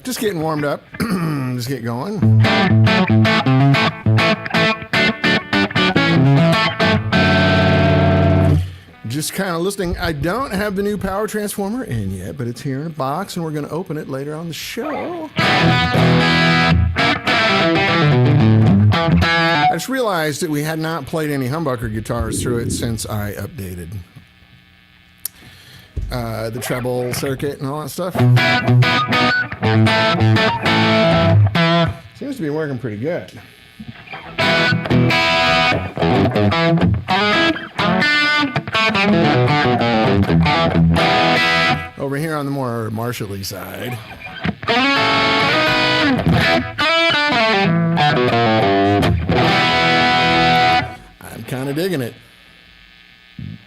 Just getting warmed up. Just get going. Just kind of listening. I don't have the new power transformer in yet, but it's here in a box, and we're going to open it later on the show. I just realized that we had not played any humbucker guitars through it since I updated the treble circuit and all that stuff. Seems to be working pretty good. Over here on the more Marshall-y side. I'm kind of digging it.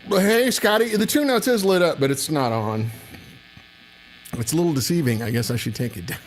But hey, Scotty, the two notes is lit up, but it's not on. It's a little deceiving. I guess I should take it down.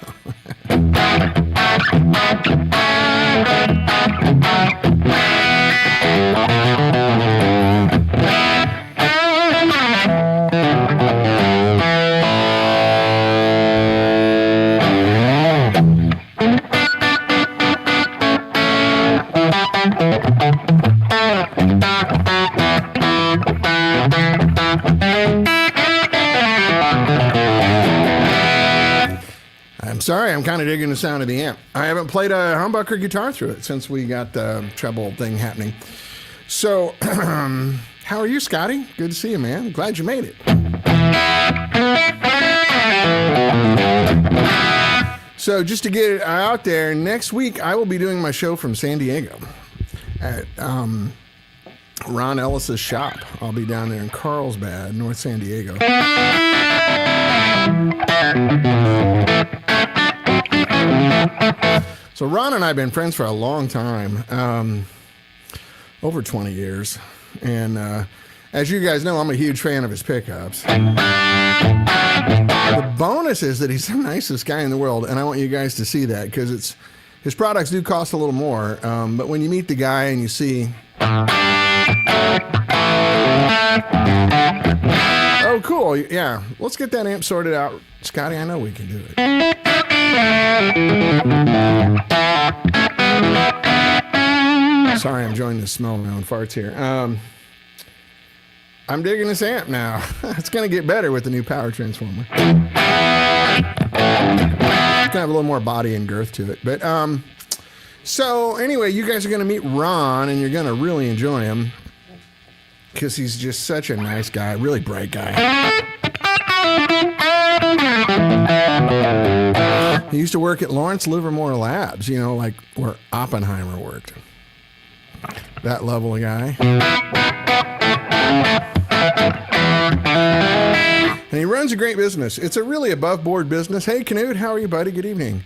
Sorry, I'm kind of digging the sound of the amp. I haven't played a humbucker guitar through it since we got the treble thing happening. So, how are you, Scotty? Good to see you, man. Glad you made it. So, just to get it out there, next week I will be doing my show from San Diego at Ron Ellis's shop. I'll be down there in Carlsbad, North San Diego. So Ron and I have been friends for a long time, over 20 years. And as you guys know, I'm a huge fan of his pickups. The bonus is that he's the nicest guy in the world, and I want you guys to see that because his products do cost a little more. But when you meet the guy and you see... Oh, cool. Yeah. Let's get that amp sorted out. Scotty, I know we can do it. Sorry, I'm enjoying the smell of my own farts here. I'm digging this amp now. It's going to get better with the new power transformer. It's going to have a little more body and girth to it. But so anyway, you guys are going to meet Ron, and you're going to really enjoy him because he's just such a nice guy, really bright guy. He used to work at Lawrence Livermore Labs, you know, like where Oppenheimer worked. That level of guy. And he runs a great business. It's a really above board business. Hey, Canute, how are you, buddy? Good evening.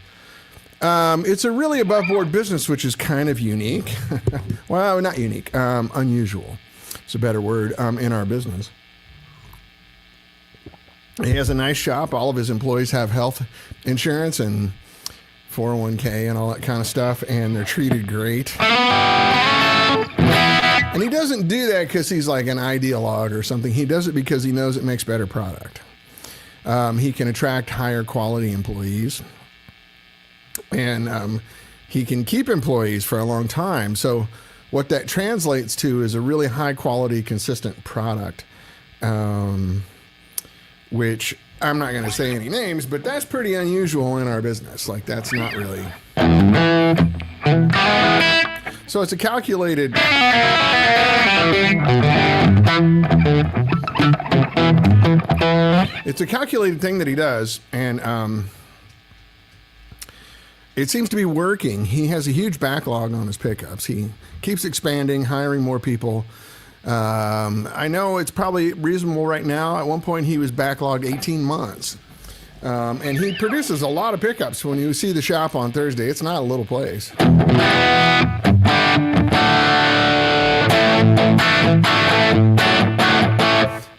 It's a really above board business, which is kind of unique. Well, not unique, unusual. It's a better word in our business. He has a nice shop. All of his employees have health insurance and 401k and all that kind of stuff, and they're treated great. And he doesn't do that because he's like an ideologue or something. He does it because he knows it makes better product. He can attract higher quality employees, and he can keep employees for a long time. So what that translates to is a really high quality, consistent product. Which I'm not going to say any names, but that's pretty unusual in our business. Like, that's not really. So it's a calculated. It's a calculated thing that he does, and it seems to be working. He has a huge backlog on his pickups. He keeps expanding, hiring more people. I know it's probably reasonable right now. At one point, he was backlogged 18 months. And he produces a lot of pickups. When you see the shop on Thursday, it's not a little place.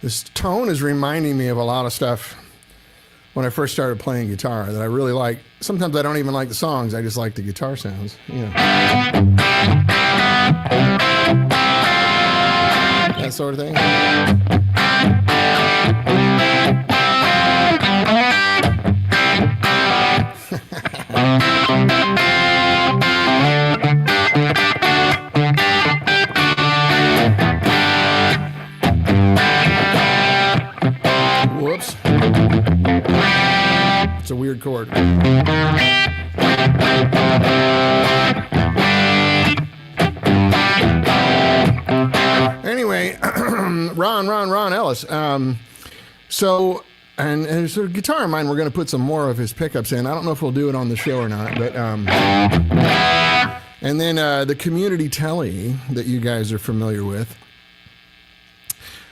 This tone is reminding me of a lot of stuff when I first started playing guitar that I really like. Sometimes I don't even like the songs. I just like the guitar sounds. Yeah. That sort of thing. weird chord. Anyway, Ron Ellis. So there's a guitar of mine. We're going to put some more of his pickups in. I don't know if we'll do it on the show or not, but and then the community telly that you guys are familiar with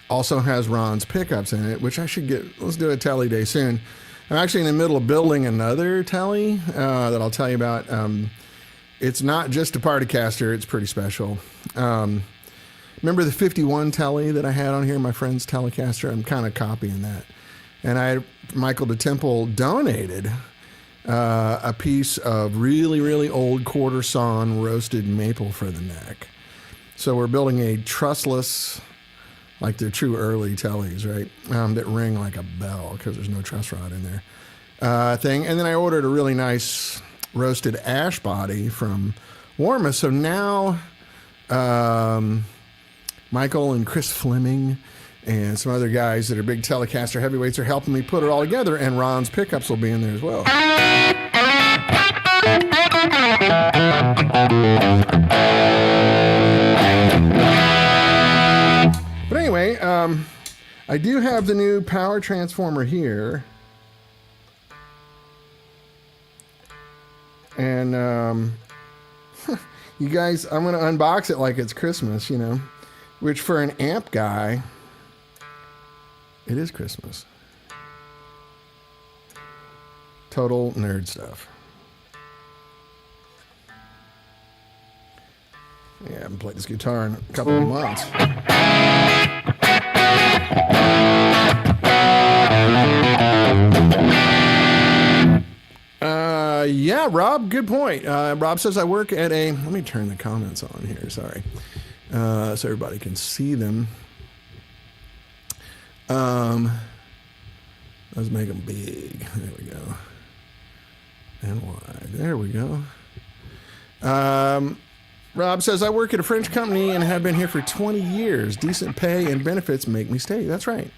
also has Ron's pickups in it, which I should get. Let's do a telly day soon. I'm actually in the middle of building another telly that I'll tell you about. It's not just a Partycaster. It's pretty special. Remember the 51 telly that I had on here, my friend's Telecaster? I'm kind of copying that. And Michael DeTemple donated a piece of really, really old quarter sawn roasted maple for the neck. So we're building a trussless, like the true early tellies, right? That ring like a bell because there's no truss rod in there thing. And then I ordered a really nice roasted ash body from Warma. So now Michael and Chris Fleming and some other guys that are big Telecaster heavyweights are helping me put it all together, and Ron's pickups will be in there as well. But anyway, I do have the new power transformer here. And you guys, I'm going to unbox it like it's Christmas, you know, which for an amp guy, it is Christmas. Total nerd stuff. Yeah, I haven't played this guitar in a couple of months. Yeah, Rob, good point. Rob says I work at a, let me turn the comments on here, sorry, so everybody can see them. Let's make them big. There we go. And wide. There we go. Rob says, I work at a French company and have been here for 20 years. Decent pay and benefits make me stay. That's right.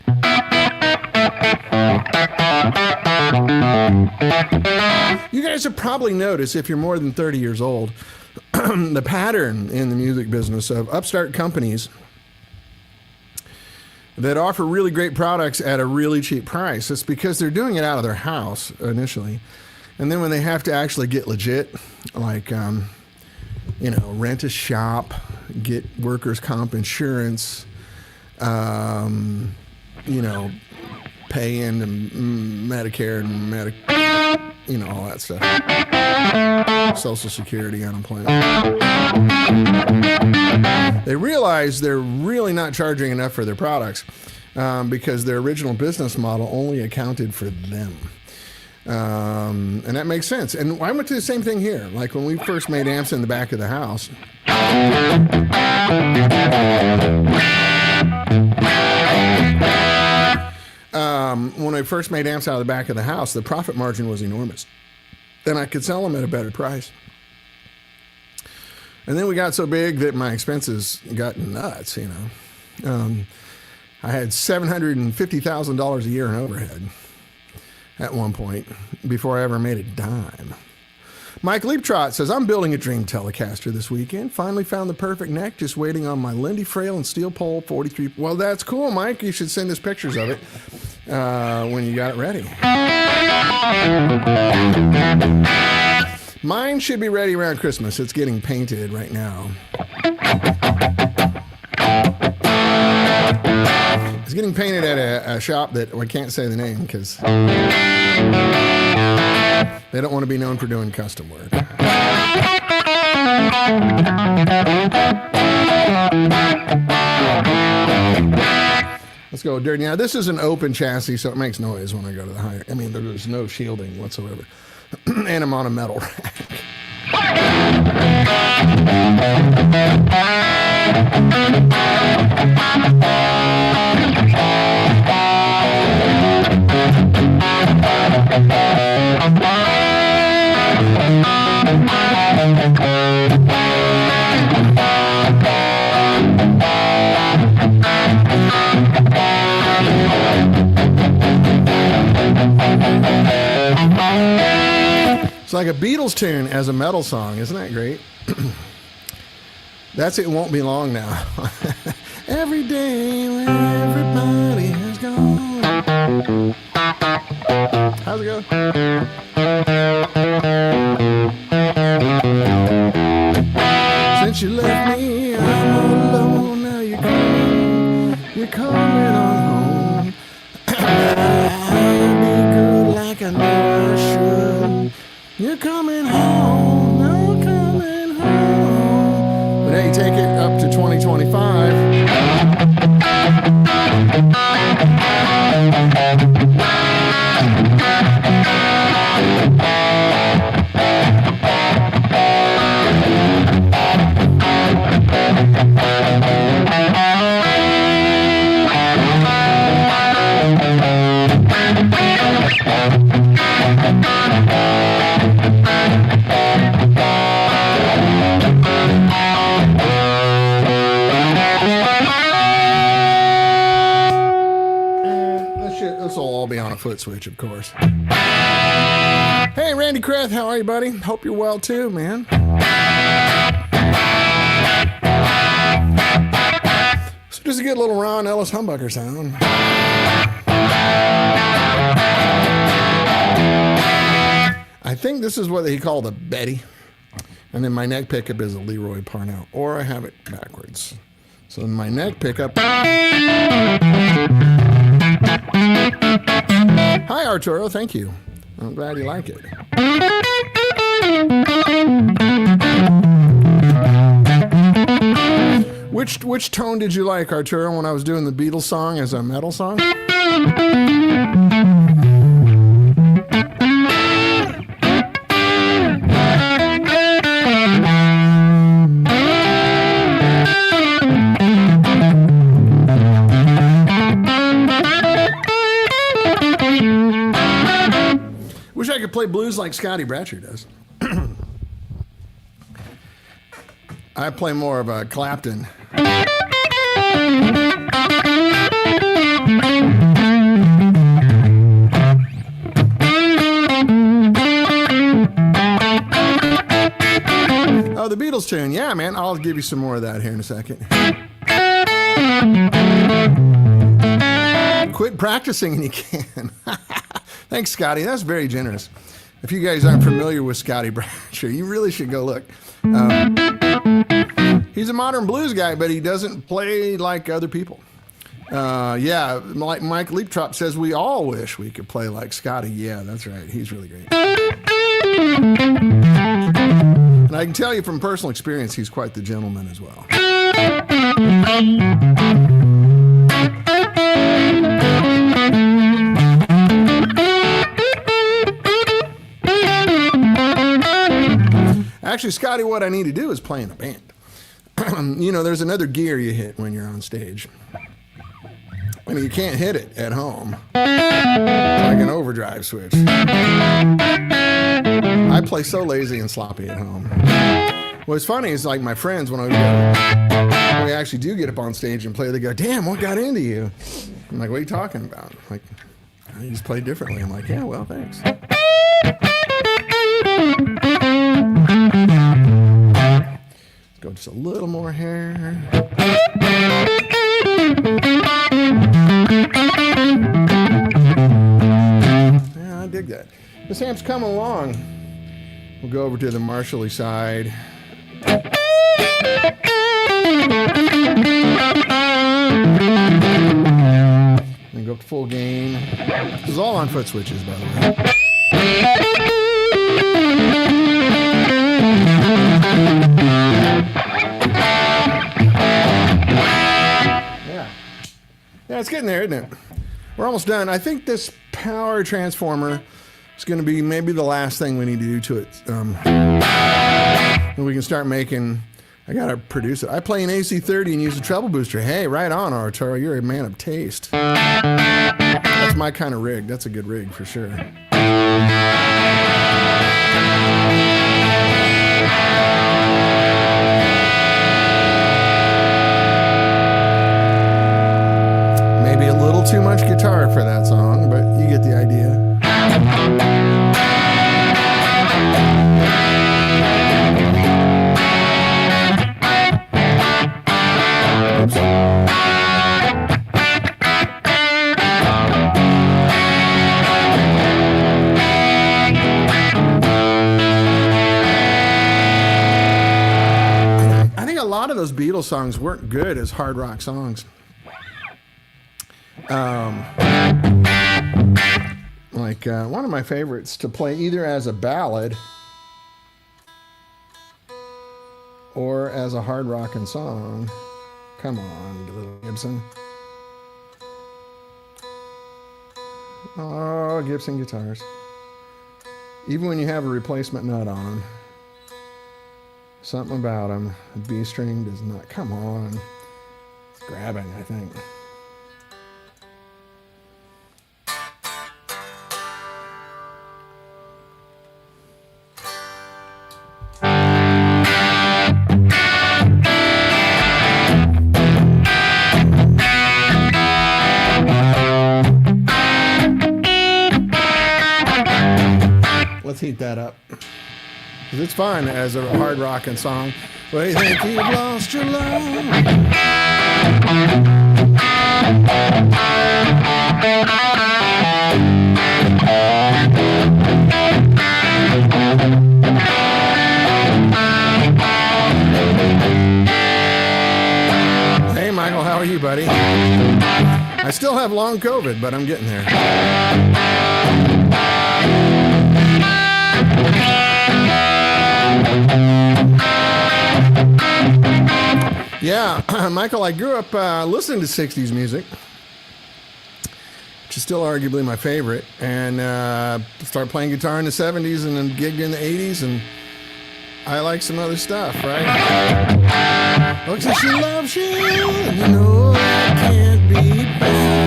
You guys have probably noticed, if you're more than 30 years old, the pattern in the music business of upstart companies that offer really great products at a really cheap price. It's because they're doing it out of their house initially. And then when they have to actually get legit, like, you know, rent a shop, get workers' comp insurance, you know, pay into Medicare and you know, all that stuff. Social Security, unemployment. They realize they're really not charging enough for their products because their original business model only accounted for them. And that makes sense. And I went through the same thing here. Like when we first made amps in the back of the house. When I first made amps out of the back of the house, the profit margin was enormous. And I could sell them at a better price. And then we got so big that my expenses got nuts, you know. I had $750,000 a year in overhead at one point before I ever made a dime. Mike Leaptrot says, I'm building a dream Telecaster this weekend. Finally found the perfect neck, just waiting on my Lindy Frail and steel pole 43. Well, that's cool, Mike. You should send us pictures of it when you got it ready. Mine should be ready around Christmas. It's getting painted right now. It's getting painted at a shop that I can't say the name because they don't want to be known for doing custom work. Let's go dirty. Now, this is an open chassis, so it makes noise when I go to the higher. I mean, there's no shielding whatsoever. And I'm on a metal rack. like a Beatles tune as a metal song. Isn't that great? That's It Won't Be Long Now. Every day when everybody has gone. How's it go? Since you left me, I'm all alone. Now you're coming on home. I'll be good like I know I should. You're coming home, you're coming home. But hey, take it up to 2025. Foot switch, of course. Hey, Randy Krath, how are you, buddy? Hope you're well too, man. So just a good little Ron Ellis humbucker sound. I think this is what he called a Betty, and then my neck pickup is a Leroy Parnell, or I have it backwards. So my neck pickup. Hi, Arturo. Thank you. I'm glad you like it. Which tone did you like, Arturo, when I was doing the Beatles song as a metal song? I could play blues like Scotty Bratcher does. I play more of a Clapton. Oh, the Beatles tune. Yeah, man. I'll give you some more of that here in a second. Quit practicing and you can. Thanks, Scotty. That's very generous. If you guys aren't familiar with Scotty Bratcher, you really should go look. He's a modern blues guy, but he doesn't play like other people. Yeah, like Mike Leaptrop says, we all wish we could play like Scotty. Yeah, that's right. He's really great. And I can tell you from personal experience, he's quite the gentleman as well. Actually, Scotty, what I need to do is play in a band. You know, there's another gear you hit when you're on stage. I mean, you can't hit it at home. It's like an overdrive switch. I play so lazy and sloppy at home. What's funny is, like, my friends, when we actually do get up on stage and play, they go, damn, what got into you? I'm like, what are you talking about? Like, I just play differently. I'm like, yeah, well, thanks. Let's go just a little more here. Yeah, I dig that. This amp's coming along. We'll go over to the Marshall-y side. And go up to full gain. This is all on foot switches, by the way. Yeah, it's getting there, isn't it? We're almost done. I think this power transformer is going to be maybe the last thing we need to do to it. And we can start making, I got to produce it. I play an AC30 and use a treble booster. Hey, right on, Arturo. You're a man of taste. That's my kind of rig. That's a good rig for sure. Maybe a little too much guitar for that song, but you get the idea. A lot of those Beatles songs weren't good as hard rock songs. One of my favorites to play either as a ballad or as a hard rockin' song. Come on, little Gibson. Oh, Gibson guitars. Even when you have a replacement nut on them. Something about him. The B string does not. Come on. It's grabbing, I think. Let's heat that up. It's fun as a hard rockin' song. Well, you think you've lost your love? Hey, Michael, how are you, buddy? I still have long COVID, but I'm getting there. Yeah, Michael, I grew up listening to 60s music, which is still arguably my favorite, and started playing guitar in the 70s and then gigged in the 80s, and I like some other stuff, right? Looks like she loves you, and you know I can't be bad.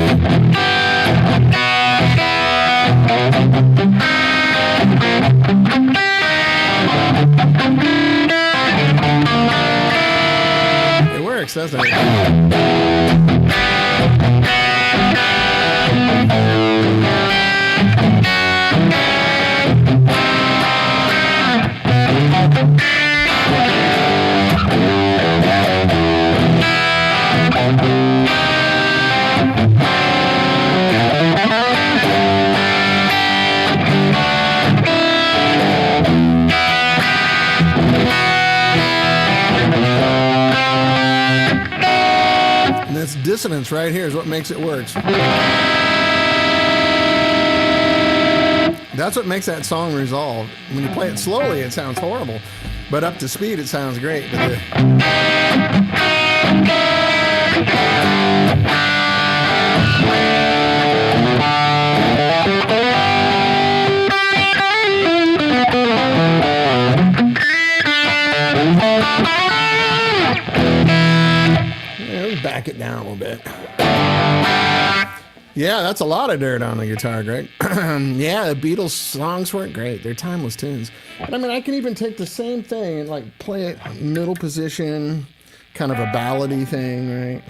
It works, doesn't it? Dissonance right here is what makes it work. That's what makes that song resolve. When you play it slowly, it sounds horrible, but up to speed, it sounds great. Back it down a little bit. Yeah, that's a lot of dirt on the guitar, Greg. Yeah, the Beatles songs weren't great. They're timeless tunes. But I mean, I can even take the same thing and like play it middle position, kind of a ballady thing, right?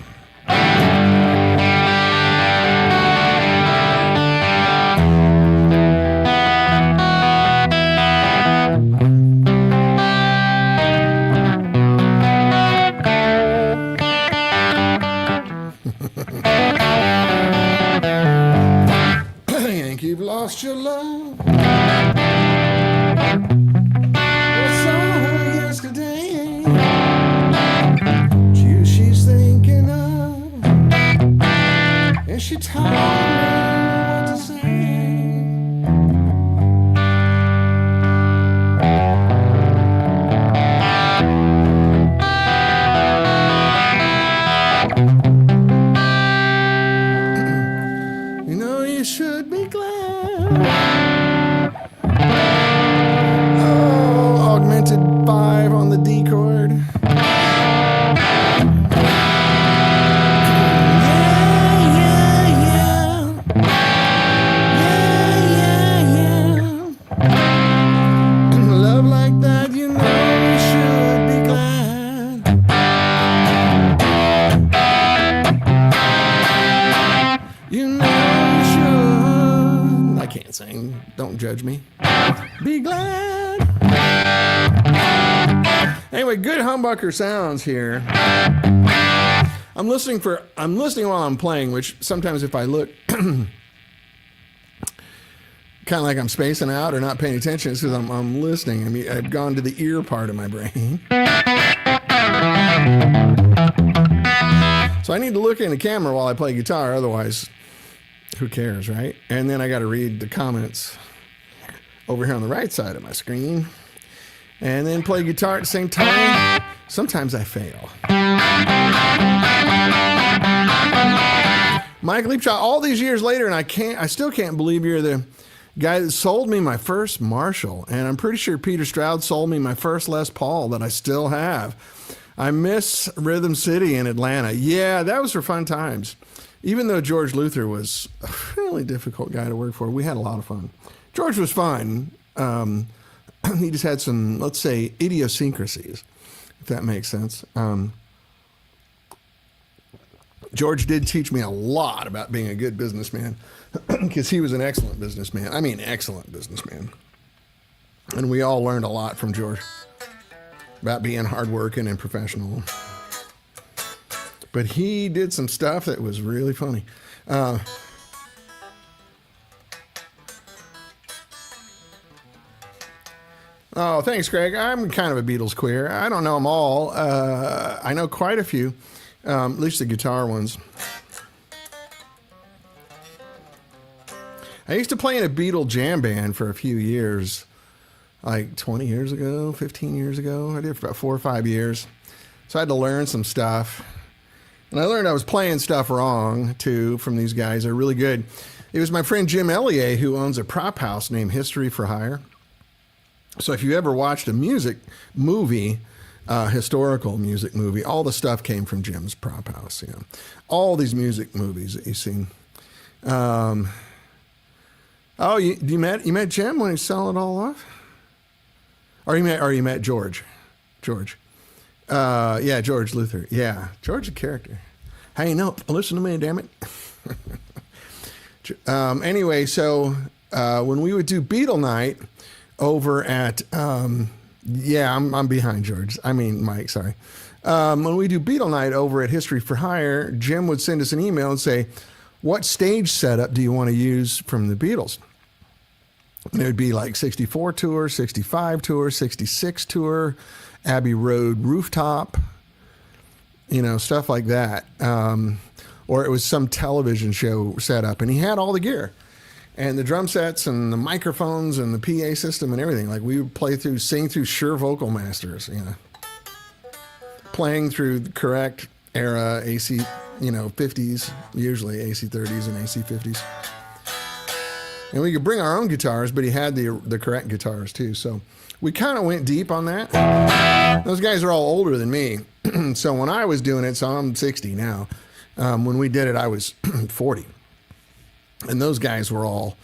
You've lost your love. I saw her yesterday. It's you she's thinking of, and she told me what to say. You know you should be glad. Oh, augmented 5 on the D chord. Love like that, you know you should be glad. You know you should. can't sing. Don't judge me. Be glad. Anyway, good humbucker sounds here. I'm listening while I'm playing, which sometimes if I look kind of like I'm spacing out or not paying attention, it's because I'm listening. I mean, I've gone to the ear part of my brain. So I need to look in the camera while I play guitar, otherwise, who cares, right? And then I got to read the comments over here on the right side of my screen. And then play guitar at the same time. Sometimes I fail. Mike Leapshaw, all these years later, and I still can't believe you're the guy that sold me my first Marshall. And I'm pretty sure Peter Stroud sold me my first Les Paul that I still have. I miss Rhythm City in Atlanta. Yeah, that was for fun times. Even though George Luther was a really difficult guy to work for, we had a lot of fun. George was fine. He just had some, let's say, idiosyncrasies, if that makes sense. George did teach me a lot about being a good businessman because he was an excellent businessman. I mean, excellent businessman. And we all learned a lot from George about being hardworking and professional. But he did some stuff that was really funny. Oh, thanks, Greg. I'm kind of a Beatles queer. I don't know them all. I know quite a few, at least the guitar ones. I used to play in a Beatle jam band for a few years, like 20 years ago, 15 years ago. I did for about 4 or 5 years. So I had to learn some stuff. And I learned I was playing stuff wrong, too, from these guys. They're really good. It was my friend Jim Elliott who owns a prop house named History for Hire. So if you ever watched a music movie, historical music movie, all the stuff came from Jim's prop house. You know, all these music movies that you've seen. Oh, you met Jim when he sold it all off, or you met George. Yeah, George Luther. Yeah, George a character. Hey, no, listen to me, damn it. Anyway, so when we would do Beatle night over at, yeah, I'm behind George. I mean, Mike, sorry. When we do Beatle night over at History for Hire, Jim would send us an email and say, what stage setup do you want to use from the Beatles? And it would be like 64 tour, 65 tour, 66 tour, Abbey Road rooftop, you know, stuff like that. Or it was some television show setup, and he had all the gear and the drum sets and the microphones and the PA system and everything. Like we would sing through Shure Vocal Masters, you know, playing through the correct era AC, you know, 50s, usually AC 30s and AC 50s. And we could bring our own guitars, but he had the correct guitars too. So we kind of went deep on that. Those guys are all older than me. So when I was doing it, so I'm 60 now. When we did it, I was 40. And those guys were all,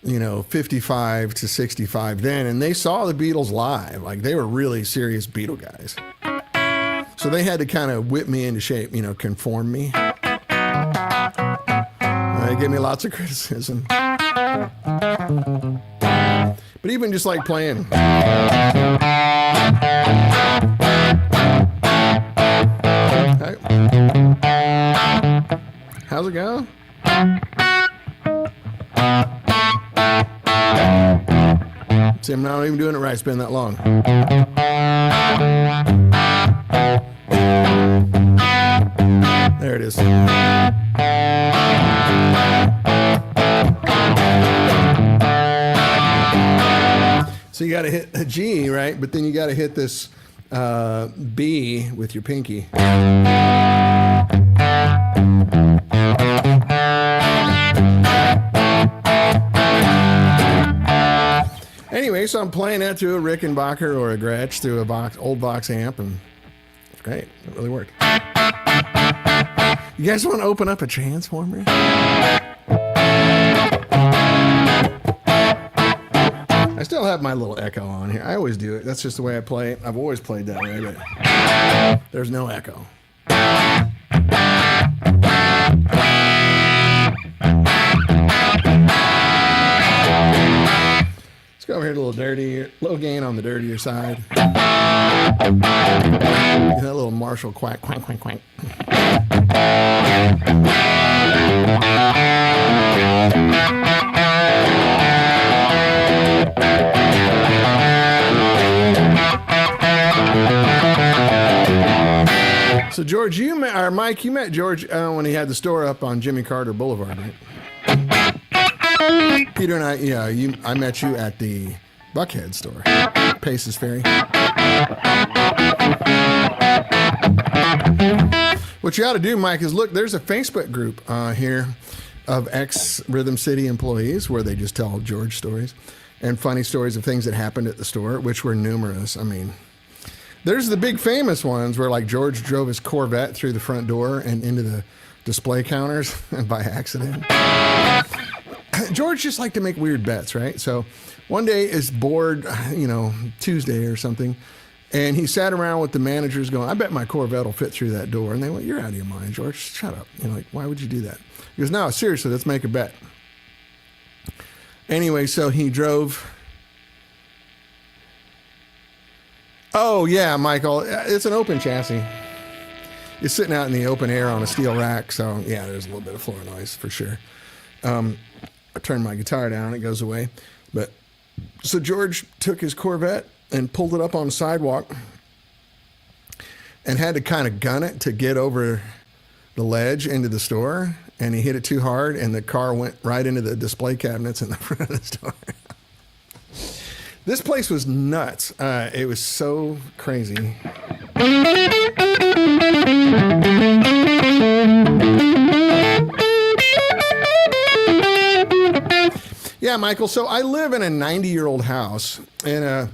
you know, 55 to 65 then. And they saw the Beatles live. Like they were really serious Beatle guys. So they had to kind of whip me into shape, you know, conform me. They gave me lots of criticism. But even just like playing. How's it go? See, I'm not even doing it right. It's been that long. There it is. So you got to hit a G, right? But then you got to hit this B with your pinky. Anyway, so I'm playing that through a Rickenbacker or a Gretsch through a old box amp, and it's great. It really worked. You guys want to open up a transformer? I still have my little echo on here. I always do it. That's just the way I play it. I've always played that way, but there's no echo. hear a little dirty, low gain on the dirtier side. That little Marshall quack, quack, quack, quack. So George, or Mike, you met George when he had the store up on Jimmy Carter Boulevard, right? Peter and I met you at the Buckhead store, Pace's Ferry. What you ought to do, Mike, is look, there's a Facebook group here of ex-Rhythm City employees where they just tell George stories and funny stories of things that happened at the store, which were numerous. I mean, there's the big famous ones where like George drove his Corvette through the front door and into the display counters by accident. George just liked to make weird bets, right? So one day is bored, Tuesday or something, and he sat around with the managers going, I bet my Corvette will fit through that door. And they went, you're out of your mind, George. Shut up. Like, why would you do that? He goes, no, seriously, let's make a bet. Anyway, so he drove. Oh, yeah, Michael, it's an open chassis. It's sitting out in the open air on a steel rack, so yeah, there's a little bit of floor noise for sure. I turned my guitar down, it goes away. But so George took his Corvette and pulled it up on the sidewalk and had to kind of gun it to get over the ledge into the store, and he hit it too hard, and the car went right into the display cabinets in the front of the store. This place was nuts. It was so crazy. Yeah, Michael, so I live in a 90-year-old house in a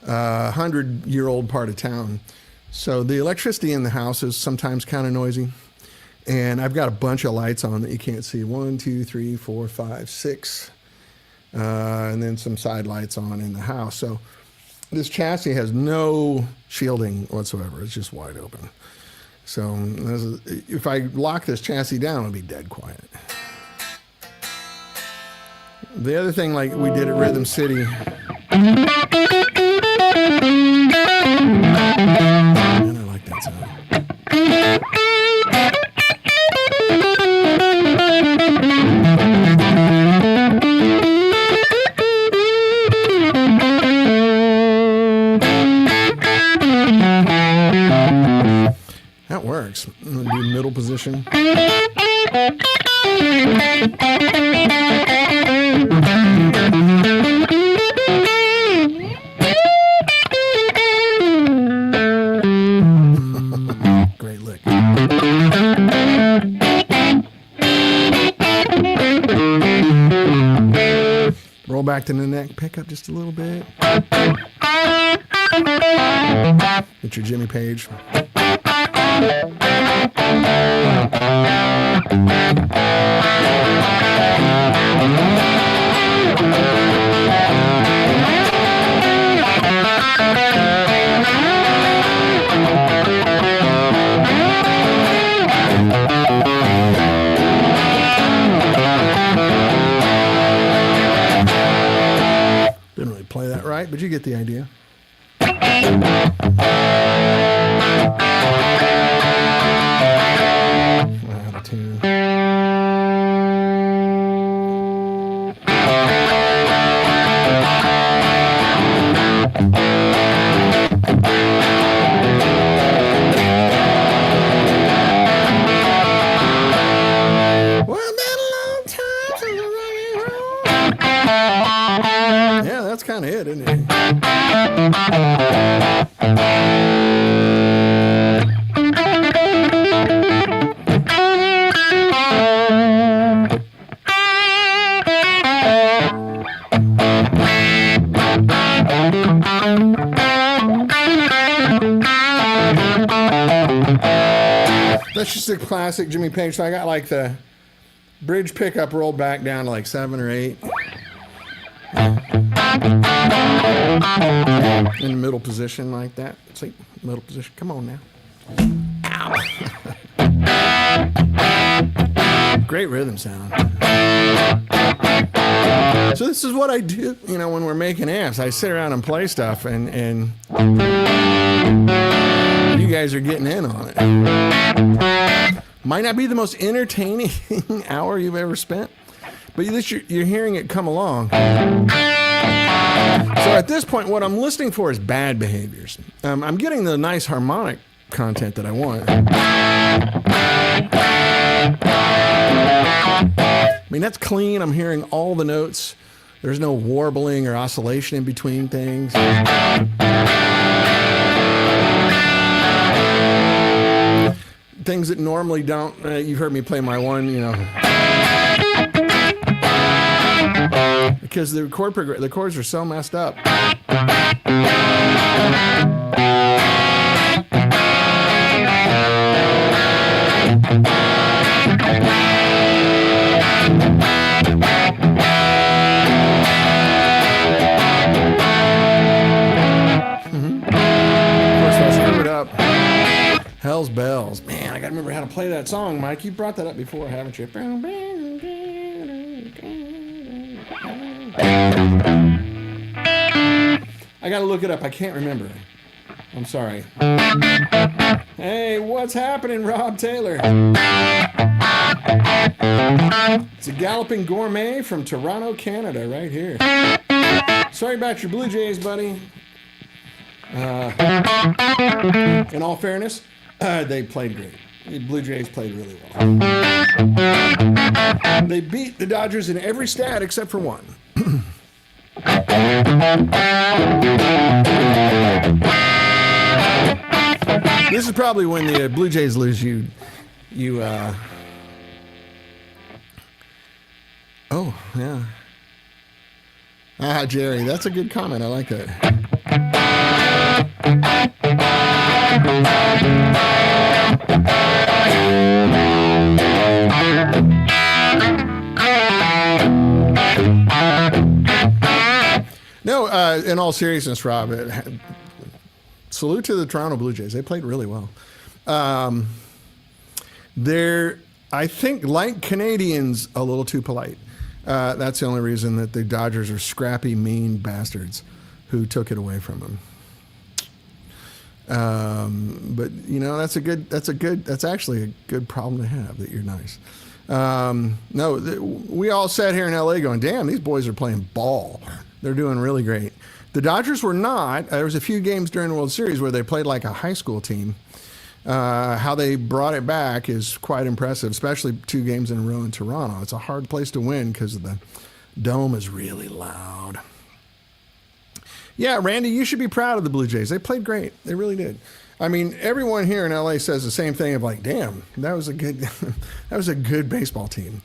100-year-old part of town. So the electricity in the house is sometimes kind of noisy. And I've got a bunch of lights on that you can't see. 1, 2, 3, 4, 5, 6. And then some side lights on in the house. So this chassis has no shielding whatsoever. It's just wide open. So if I lock this chassis down, it'll be dead quiet. The other thing, like we did at Rhythm City. And I like that sound. That works. I'm gonna do middle position. Great lick. Roll back to the neck, pick up just a little bit. Get your Jimmy Page. Didn't really play that right, but you get the idea. Out of tune. Yeah, that's kind of it, isn't it? That's just a classic Jimmy Page. So I got like the bridge pickup rolled back down to like 7 or 8. In the middle position like that. See, middle position. Come on now. Ow. Great rhythm sound. So this is what I do, when we're making amps. I sit around and play stuff, and you guys are getting in on it. Might not be the most entertaining hour you've ever spent, but you're hearing it come along. So at this point, what I'm listening for is bad behaviors. I'm getting the nice harmonic content that I want. I mean, that's clean. I'm hearing all the notes. There's no warbling or oscillation in between things. Things that normally don't. You've heard me play my one, because the chords are so messed up. Hell's Bells. Man, I gotta remember how to play that song, Mike. You brought that up before, haven't you? I gotta look it up. I can't remember. I'm sorry. Hey, what's happening, Rob Taylor? It's a Galloping Gourmet from Toronto, Canada, right here. Sorry about your Blue Jays, buddy. In all fairness, they played great. The Blue Jays played really well. They beat the Dodgers in every stat except for one. This is probably when the Blue Jays lose oh, yeah. Jerry, that's a good comment. I like that. No, in all seriousness, Rob, salute to the Toronto Blue Jays. They played really well. They're, I think, like Canadians, a little too polite. That's the only reason that the Dodgers are scrappy, mean bastards who took it away from them. But that's actually a good problem to have, that you're nice. We all sat here in LA going, damn, these boys are playing ball. They're doing really great. The Dodgers were not. There was a few games during the World Series where they played like a high school team. How they brought it back is quite impressive, especially 2 games in a row in Toronto. It's a hard place to win because the dome is really loud. Yeah, Randy, you should be proud of the Blue Jays. They played great. They really did. I mean, everyone here in LA says the same thing of like, damn, that was a good baseball team.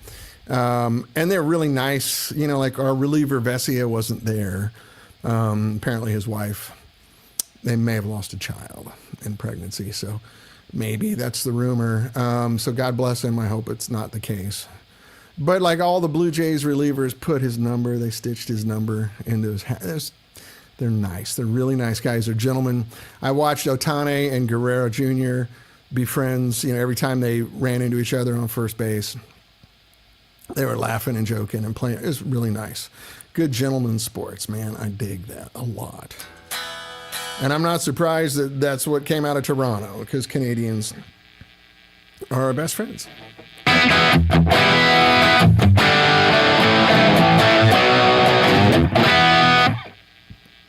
And they're really nice. Like our reliever Vesia wasn't there. Apparently his wife, they may have lost a child in pregnancy. So maybe that's the rumor. So God bless him. I hope it's not the case. But like all the Blue Jays relievers put his number, they stitched his number into his hat. They're nice. They're really nice guys. They're gentlemen. I watched Otani and Guerrero Jr. be friends. Every time they ran into each other on first base, they were laughing and joking and playing. It was really nice. Good gentleman sports, man. I dig that a lot. And I'm not surprised that that's what came out of Toronto, because Canadians are our best friends.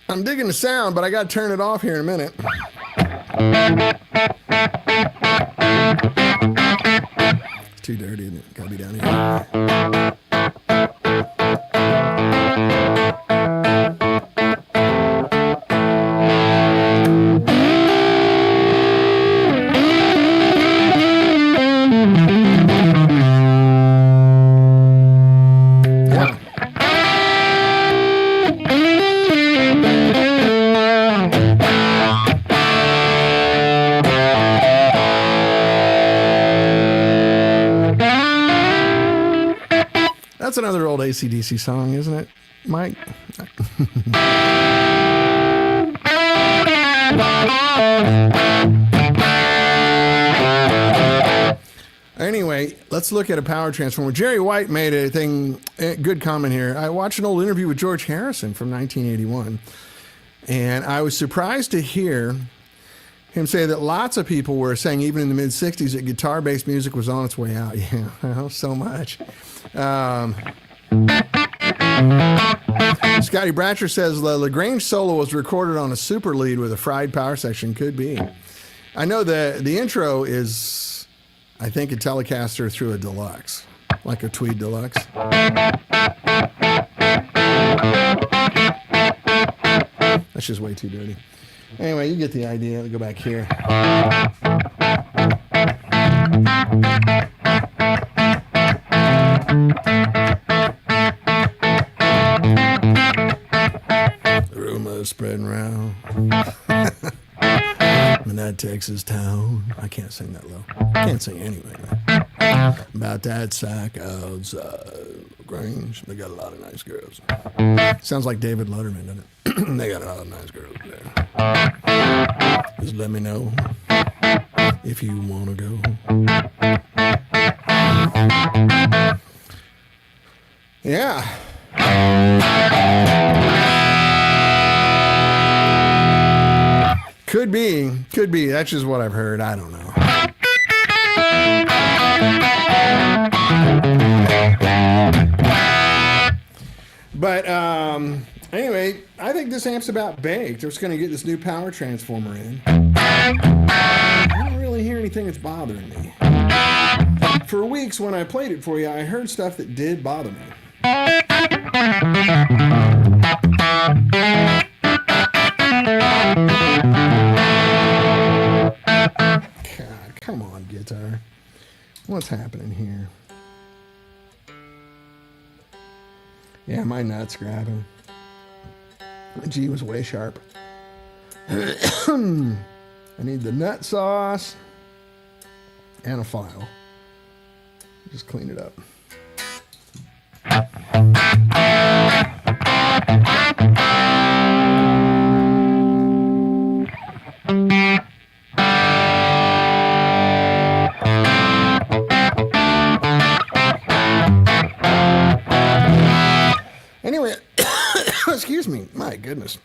I'm digging the sound, but I got to turn it off here in a minute. It's too dirty, isn't it? Got to be down here. That's another old AC/DC song, isn't it, Mike? Anyway, let's look at a power transformer. Jerry White made a good comment here. I watched an old interview with George Harrison from 1981, and I was surprised to hear him say that lots of people were saying, even in the mid-'60s, that guitar-based music was on its way out. Yeah, well, so much. Scotty Bratcher says the LaGrange solo was recorded on a super lead with a fried power section. Could be. I know the intro is, I think, a Telecaster through a deluxe, like a Tweed Deluxe. That's just way too dirty. Anyway, you get the idea. Let me go back here. Rumors spreading around in that Texas town. I can't sing that low. I can't sing anyway. About that sack outside Grange. They got a lot of nice girls. Sounds like David Letterman, doesn't it? They got a lot of nice girls there. Just let me know if you want to go. Yeah. Could be. That's just what I've heard. I don't know. But anyway, I think this amp's about baked. I'm just going to get this new power transformer in. I don't really hear anything that's bothering me. For weeks when I played it for you, I heard stuff that did bother me. God, come on, guitar. What's happening here? Yeah, my nut's grabbing. The G was way sharp. I need the nut sauce and a file. Just clean it up. Anyway, excuse me. My goodness.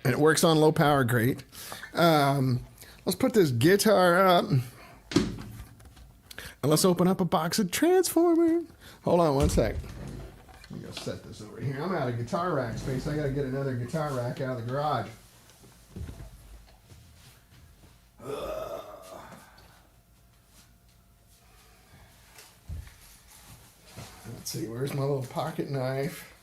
And it works on low power, great. Let's put this guitar up. And let's open up a box of Transformer. Hold on one sec. I'm going to set this over here. I'm out of guitar rack space. I got to get another guitar rack out of the garage. Let's see, where's my little pocket knife?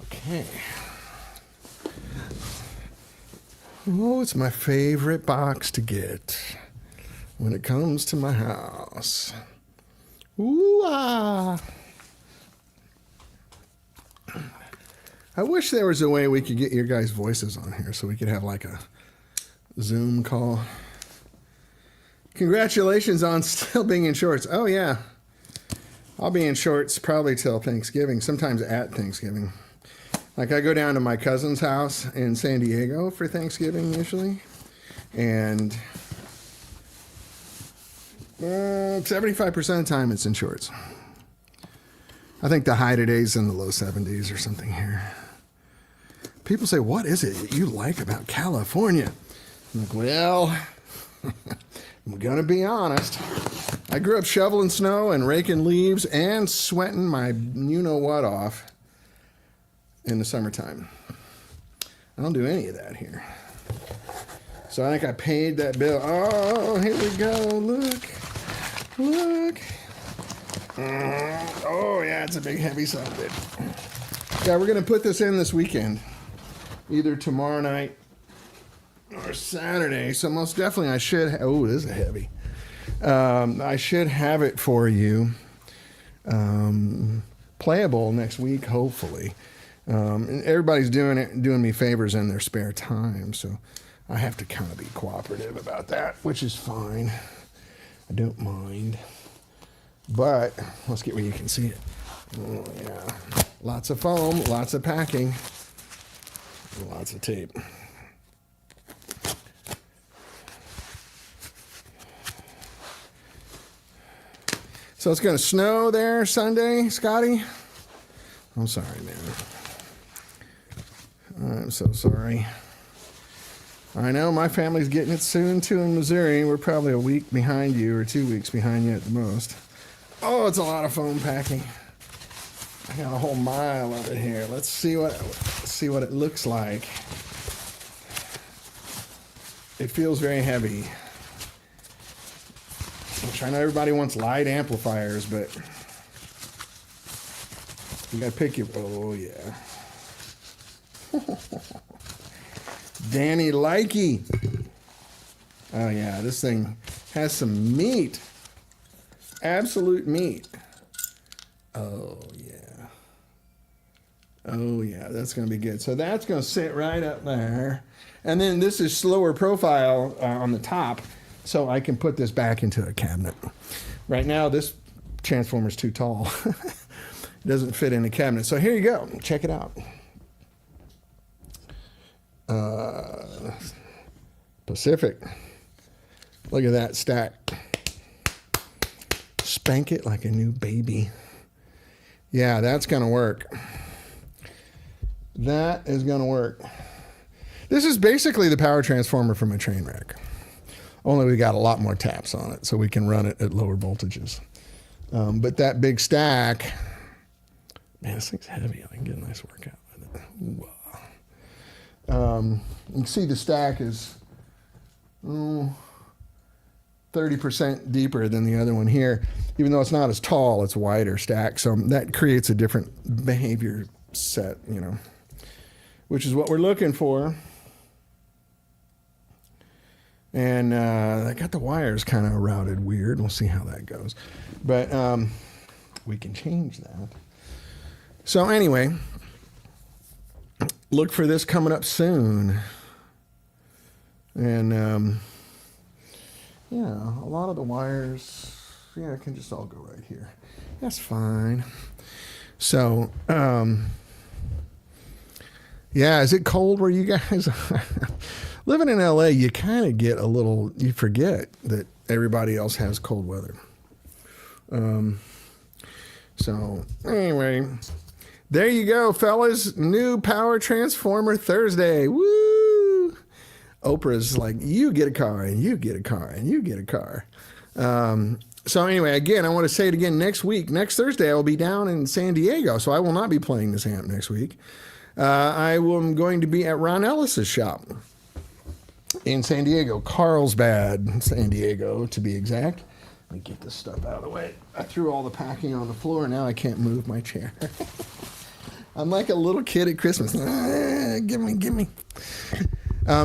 Okay. Oh, it's my favorite box to get when it comes to my house. Ooh-ah. I wish there was a way we could get your guys' voices on here so we could have like a Zoom call. Congratulations on still being in shorts. Oh, yeah. I'll be in shorts probably till Thanksgiving, sometimes at Thanksgiving. Like I go down to my cousin's house in San Diego for Thanksgiving usually. And 75% of the time it's in shorts. I think the high today's in the low 70s or something here. People say, what is it that you like about California? I'm like, well, I'm going to be honest. I grew up shoveling snow and raking leaves and sweating my you-know-what off in the summertime. I don't do any of that here. So I think I paid that bill. Oh, here we go. Look. Oh, yeah, it's a big, heavy son of a bitch. Yeah, we're going to put this in this weekend. Either tomorrow night or Saturday. So most definitely I should. Oh, this is heavy. I should have it for you. Playable next week, hopefully. And everybody's doing me favors in their spare time, so I have to kind of be cooperative about that, which is fine. I don't mind. But let's get where you can see it. Oh, yeah. Lots of foam, lots of packing. Lots of tape. So it's going to snow there Sunday, Scotty? I'm sorry, man. I'm so sorry. I know my family's getting it soon, too, in Missouri. We're probably a week behind you or 2 weeks behind you at the most. Oh, it's a lot of foam packing. I got a whole mile of it here. Let's see what it looks like. It feels very heavy. Which I know everybody wants light amplifiers, but you gotta pick your. Oh yeah. Danny Likey. Oh yeah, this thing has some meat. Absolute meat. Oh yeah. Oh yeah, that's gonna be good. So that's gonna sit right up there. And then this is slower profile on the top, so I can put this back into a cabinet. Right now, this transformer's too tall. It doesn't fit in the cabinet. So here you go. Check it out. Pacific. Look at that stack. Spank it like a new baby. Yeah, that's going to work. That is going to work. This is basically the power transformer from a train wreck. Only we got a lot more taps on it, so we can run it at lower voltages. But that big stack, man, this thing's heavy. I can get a nice workout with it. Wow. You can see the stack is 30% deeper than the other one here. Even though it's not as tall, it's wider stack. So that creates a different behavior set, you know, which is what we're looking for. And I got the wires kind of routed weird. We'll see how that goes. But we can change that. So anyway, look for this coming up soon. And yeah, a lot of the wires, yeah, it can just all go right here. That's fine. So, yeah, is it cold where you guys are? Living in LA, you kind of get a little, you forget that everybody else has cold weather. So anyway, there you go, fellas. New power transformer Thursday. Woo! Oprah's like, you get a car and you get a car and you get a car. So anyway, again, I want to say it again next week. Next Thursday, I will be down in San Diego, so I will not be playing this amp next week. I am going to be at Ron Ellis's shop in San Diego, Carlsbad, San Diego, to be exact. Let me get this stuff out of the way. I threw all the packing on the floor. Now I can't move my chair. I'm like a little kid at Christmas. Give me.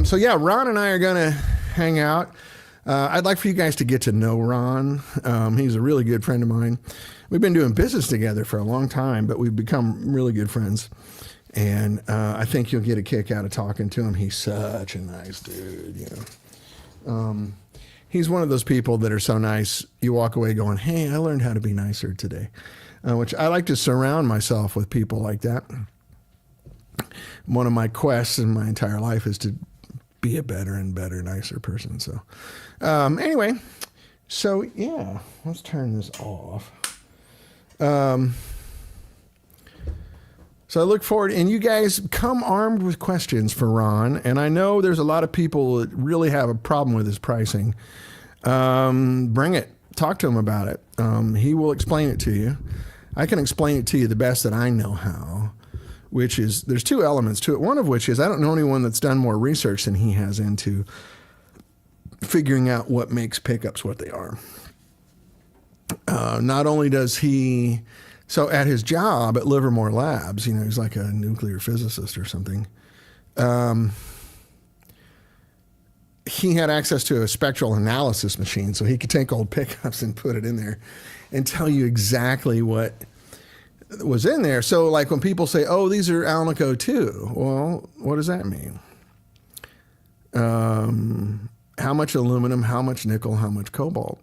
So yeah, Ron and I are going to hang out. I'd like for you guys to get to know Ron. He's a really good friend of mine. We've been doing business together for a long time, but we've become really good friends. And I think you'll get a kick out of talking to him. He's such a nice dude, you know. He's one of those people that are so nice, you walk away going, hey, I learned how to be nicer today. Which I like to surround myself with people like that. One of my quests in my entire life is to be a better and better, nicer person. So anyway, so yeah, let's turn this off. So I look forward, and you guys come armed with questions for Ron. And I know there's a lot of people that really have a problem with his pricing. Bring it. Talk to him about it. He will explain it to you. I can explain it to you the best that I know how, which is there's two elements to it. One of which is I don't know anyone that's done more research than he has into figuring out what makes pickups what they are. Not only does he... So at his job at Livermore Labs, you know, he's like a nuclear physicist or something. He had access to a spectral analysis machine, so he could take old pickups and put it in there and tell you exactly what was in there. So like when people say, oh, these are Alnico 2, well, what does that mean? How much aluminum, how much nickel, how much cobalt?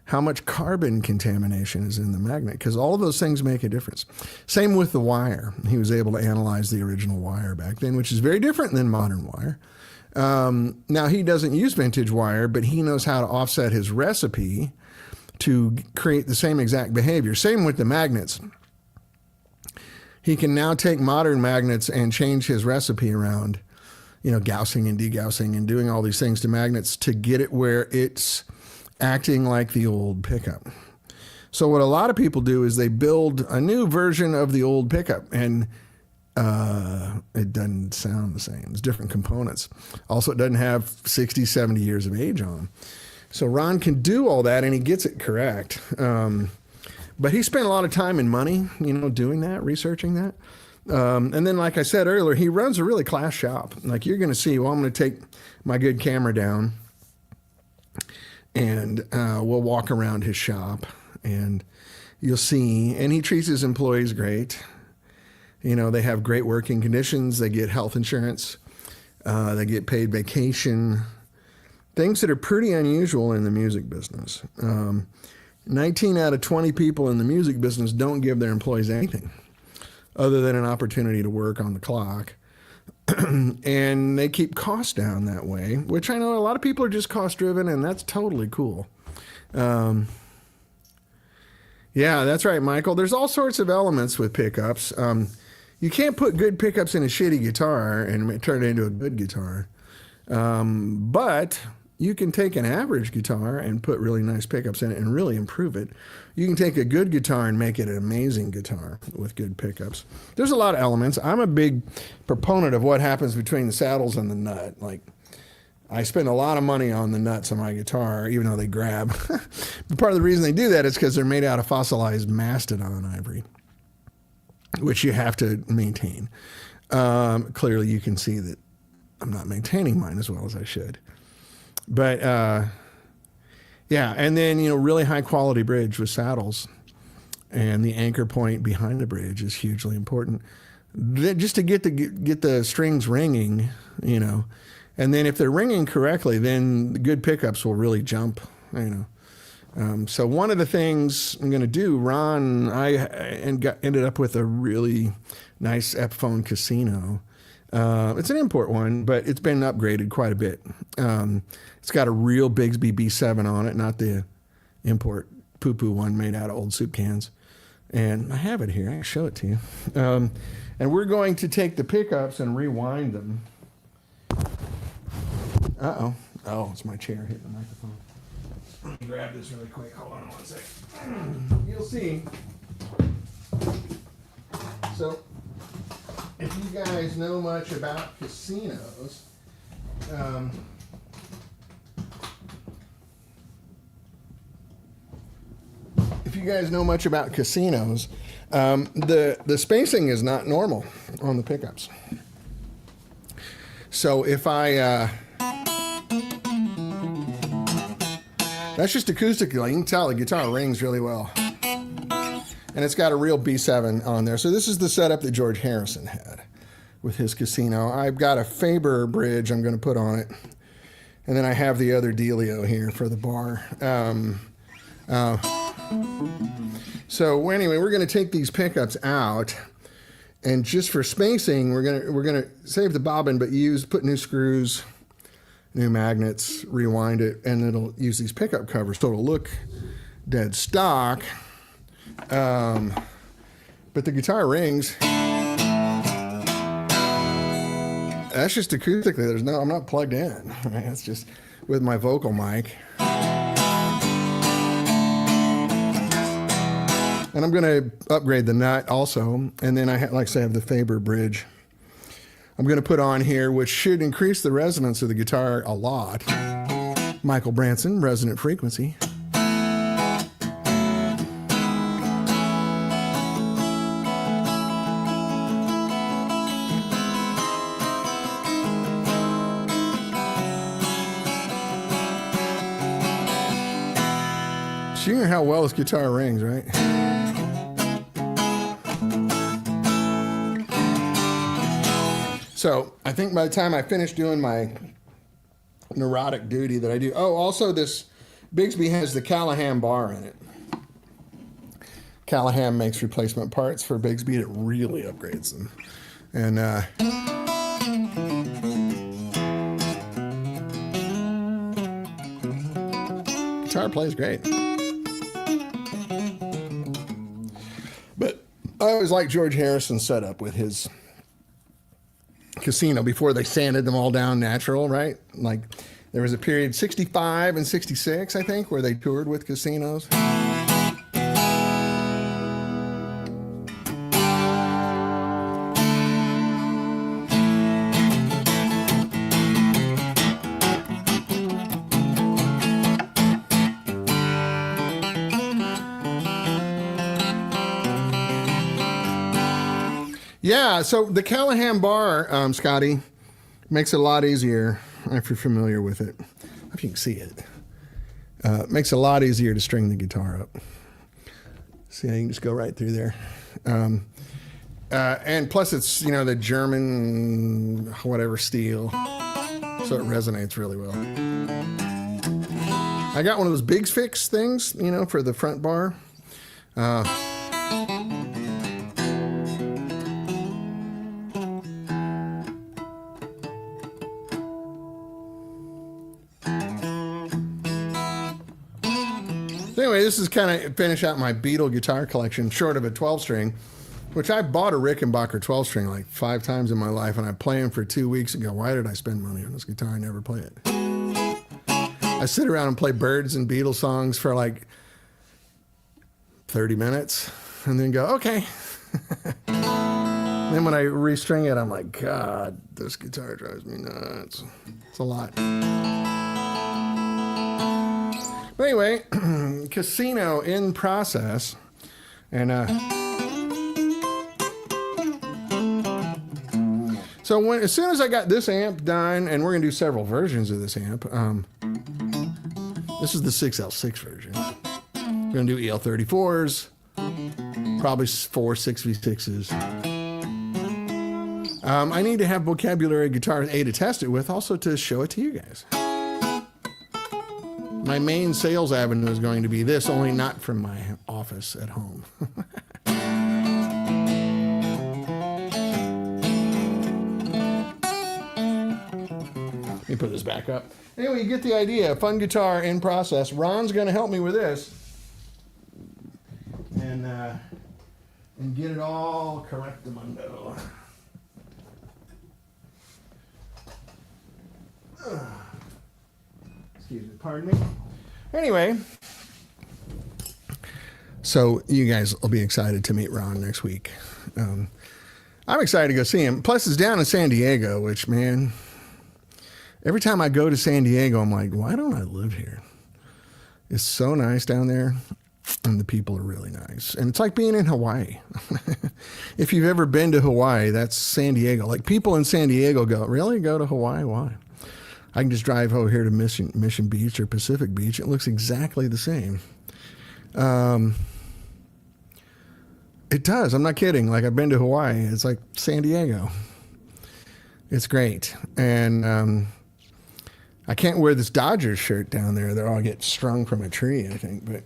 how much carbon contamination is in the magnet, because all of those things make a difference. Same with the wire. He was able to analyze the original wire back then, which is very different than modern wire. Now, he doesn't use vintage wire, but he knows how to offset his recipe to create the same exact behavior. Same with the magnets. He can now take modern magnets and change his recipe around, you know, gaussing and degaussing and doing all these things to magnets to get it where it's acting like the old pickup. So what a lot of people do is they build a new version of the old pickup, and it doesn't sound the same. It's different components. Also, it doesn't have 60, 70 years of age on them. So Ron can do all that, and he gets it correct. But he spent a lot of time and money, you know, doing that, researching that. And then, like I said earlier, he runs a really class shop. Like you're going to see, well, I'm going to take my good camera down, and we'll walk around his shop, and you'll see. And he treats his employees great. You know, they have great working conditions. They get health insurance. They get paid vacation. Things that are pretty unusual in the music business. 19 out of 20 people in the music business don't give their employees anything other than an opportunity to work on the clock. And they keep costs down that way, which I know a lot of people are just cost driven, and that's totally cool. Yeah, that's right, Michael. There's all sorts of elements with pickups. You can't put good pickups in a shitty guitar and turn it into a good guitar. But you can take an average guitar and put really nice pickups in it and really improve it. You can take a good guitar and make it an amazing guitar with good pickups. There's a lot of elements. I'm a big proponent of what happens between the saddles and the nut. Like, I spend a lot of money on the nuts on my guitar, even though they grab. But part of the reason they do that is because they're made out of fossilized mastodon ivory, which you have to maintain. Clearly, you can see that I'm not maintaining mine as well as I should. But, yeah, and then, you know, really high quality bridge with saddles, and the anchor point behind the bridge is hugely important. Just to get the strings ringing, you know, and then if they're ringing correctly, then the good pickups will really jump, you know. So one of the things I'm going to do, Ron, ended up with a really nice Epiphone Casino. It's an import one, but it's been upgraded quite a bit. It's got a real Bigsby B7 on it, not the import poo-poo one made out of old soup cans. And I have it here. I can show it to you. And we're going to take the pickups and rewind them. Uh-oh. Oh, it's my chair hitting the microphone. Let me grab this really quick. Hold on one second. You'll see. So, if you guys know much about casinos, the spacing is not normal on the pickups. So if that's just acoustically, you can tell the guitar rings really well. And it's got a real B7 on there. So this is the setup that George Harrison had with his Casino. I've got a Faber bridge I'm going to put on it. And then I have the other dealio here for the bar. So anyway, we're going to take these pickups out. And just for spacing, we're gonna save the bobbin, but put new screws, new magnets, rewind it, and it'll use these pickup covers, so it'll look dead stock. But the guitar rings. That's just acoustically. I'm not plugged in. Right? It's just with my vocal mic. And I'm going to upgrade the nut also. And then I like I say, I have the Faber bridge I'm going to put on here, which should increase the resonance of the guitar a lot. Michael Branson, Resonant Frequency. So you hear how well this guitar rings, right? So I think by the time I finish doing my neurotic duty that I do, also this Bigsby has the Callahan bar in it. Callahan makes replacement parts for Bigsby that really upgrades them. And guitar plays great. But I always liked George Harrison's setup with his Casino before they sanded them all down natural, right? Like there was a period 65 and 66, I think, where they toured with Casinos. Yeah, so the Callahan bar, Scotty, makes it a lot easier if you're familiar with it. If you can see it. Makes it a lot easier to string the guitar up. See how you can just go right through there. And plus it's, you know, the German whatever steel, so it resonates really well. I got one of those Big Fix things, you know, for the front bar. Anyway, this is kind of finish out my Beatle guitar collection, short of a 12-string, which I bought a Rickenbacker 12-string like 5 times in my life, and I play them for 2 weeks ago. Why did I spend money on this guitar? I never play it. I sit around and play Birds and Beatles songs for like 30 minutes, and then go, okay. Then when I restring it, I'm like, God, this guitar drives me nuts. It's a lot. But anyway, Casino in process, and so as soon as I got this amp done, and we're gonna do several versions of this amp. This is the 6L6 version. We're gonna do EL34s, probably 4 6V6s. I need to have Vocabulary Guitar A to test it with, also to show it to you guys. My main sales avenue is going to be this, only not from my office at home. Let me put this back up. Anyway, you get the idea. Fun guitar in process. Ron's going to help me with this. And get it all correctamundo. Excuse me, pardon me. Anyway, so you guys will be excited to meet Ron next week. I'm excited to go see him. Plus, it's down in San Diego, which, man, every time I go to San Diego, I'm like, why don't I live here? It's so nice down there, and the people are really nice. And it's like being in Hawaii. If you've ever been to Hawaii, that's San Diego. Like, people in San Diego go, really? Go to Hawaii? Why? I can just drive over here to Mission Beach or Pacific Beach. It looks exactly the same. It does. I'm not kidding. Like, I've been to Hawaii. It's like San Diego. It's great. And I can't wear this Dodgers shirt down there. They'll all get strung from a tree, I think. But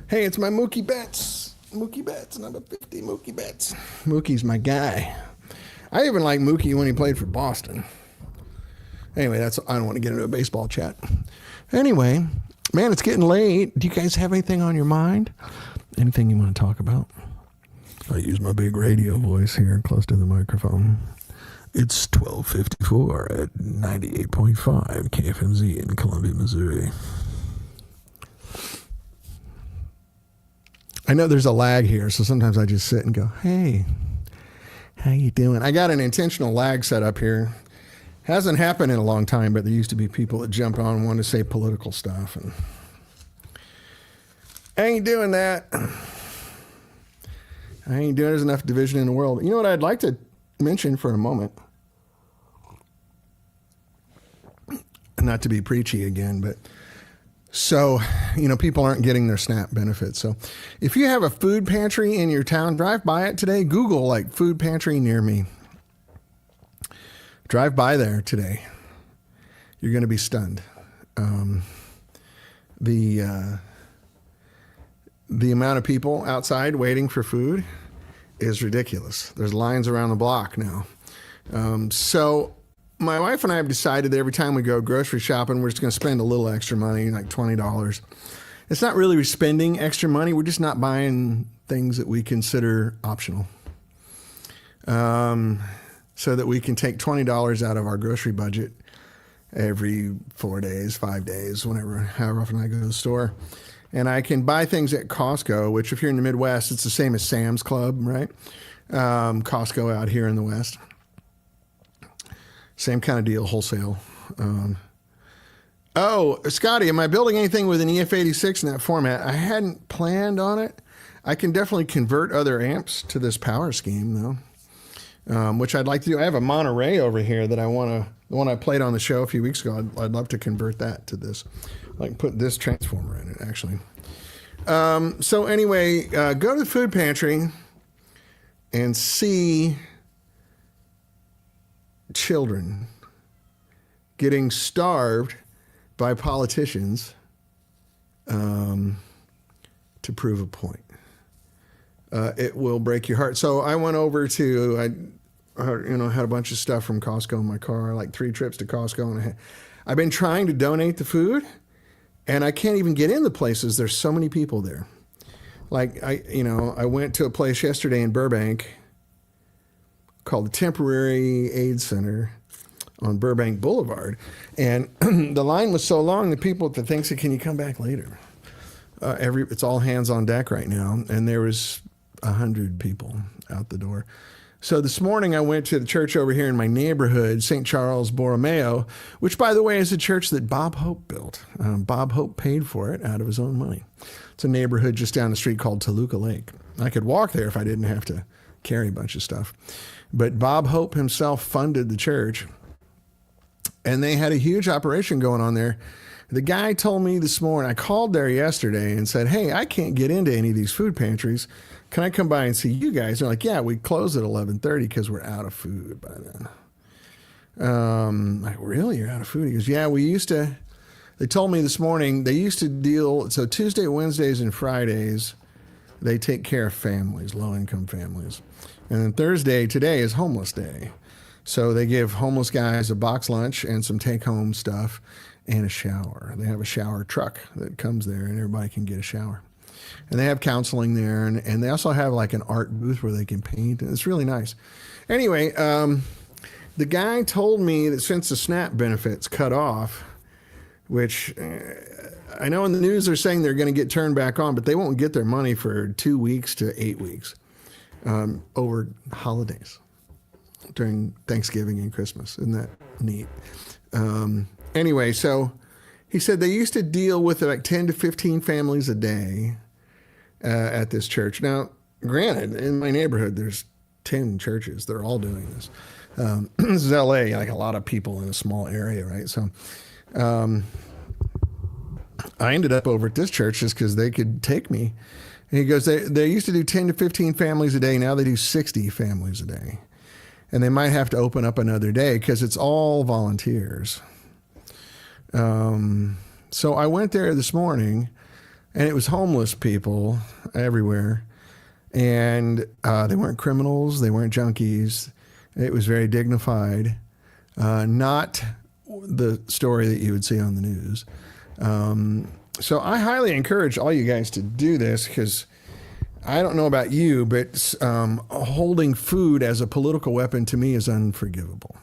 hey, it's my Mookie Betts. Mookie Betts, number 50, Mookie Betts. Mookie's my guy. I even like Mookie when he played for Boston. Anyway, I don't want to get into a baseball chat. Anyway, man, it's getting late. Do you guys have anything on your mind? Anything you want to talk about? I use my big radio voice here close to the microphone. It's 12:54 at 98.5 KFMZ in Columbia, Missouri. I know there's a lag here, so sometimes I just sit and go, hey, how you doing? I got an intentional lag set up here. Hasn't happened in a long time, but there used to be people that jump on and want to say political stuff. And I ain't doing that. I ain't doing. There's enough division in the world. You know what I'd like to mention for a moment? Not to be preachy again, but so, you know, people aren't getting their SNAP benefits. So if you have a food pantry in your town, drive by it today. Google, like, food pantry near me. Drive by there today. You're going to be stunned. the amount of people outside waiting for food is ridiculous. There's lines around the block now. So my wife and I have decided that every time we go grocery shopping, we're just going to spend a little extra money, like $20. It's not really spending extra money. We're just not buying things that we consider optional. So that we can take $20 out of our grocery budget every 4 days, 5 days, however often I go to the store. And I can buy things at Costco, which if you're in the Midwest, it's the same as Sam's Club, right? Costco out here in the West. Same kind of deal, wholesale. Scotty, am I building anything with an EF86 in that format? I hadn't planned on it. I can definitely convert other amps to this power scheme, though, which I'd like to do. I have a Monterey over here that the one I played on the show a few weeks ago, I'd love to convert that to this. Like put this transformer in it, actually. So anyway, go to the food pantry and see children getting starved by politicians to prove a point. It will break your heart. So I went over to, had a bunch of stuff from Costco in my car, like 3 trips to Costco. And I've been trying to donate the food, and I can't even get in the places. There's so many people there. Like, I went to a place yesterday in Burbank called the Temporary Aid Center on Burbank Boulevard. And the line was so long, the people at the thing said, "Can you come back later?" It's all hands on deck right now. And there was 100 people out the door. So this morning I went to the church over here in my neighborhood, St. Charles Borromeo, which, by the way, is a church that Bob Hope built. Bob Hope paid for it out of his own money. It's a neighborhood just down the street called Toluca Lake. I could walk there if I didn't have to carry a bunch of stuff. But Bob Hope himself funded the church, and they had a huge operation going on there. The guy told me this morning, I called there yesterday and said, "Hey, I can't get into any of these food pantries. Can I come by and see you guys?" They're like, "Yeah, we close at 11:30 because we're out of food by then." Like, "Really? You're out of food?" He goes, "Yeah, we used to." They told me this morning they used to deal. So Tuesday, Wednesdays, and Fridays, they take care of families, low-income families. And then Thursday, today, is homeless day. So they give homeless guys a box lunch and some take-home stuff and a shower. They have a shower truck that comes there, and everybody can get a shower. And they have counseling there, and they also have like an art booth where they can paint. And it's really nice. Anyway, the guy told me that since the SNAP benefits cut off, which I know in the news they're saying they're going to get turned back on, but they won't get their money for 2 weeks to 8 weeks over holidays during Thanksgiving and Christmas. Isn't that neat? Anyway, so he said they used to deal with like 10 to 15 families a day at this church. Now, granted, in my neighborhood, there's 10 churches. They're all doing this. This is LA, like a lot of people in a small area, right? So I ended up over at this church just because they could take me. And he goes, they used to do 10 to 15 families a day. Now they do 60 families a day. And they might have to open up another day because it's all volunteers. So I went there this morning, and it was homeless people everywhere. And they weren't criminals. They weren't junkies. It was very dignified. Not the story that you would see on the news. So I highly encourage all you guys to do this because I don't know about you, but holding food as a political weapon to me is unforgivable.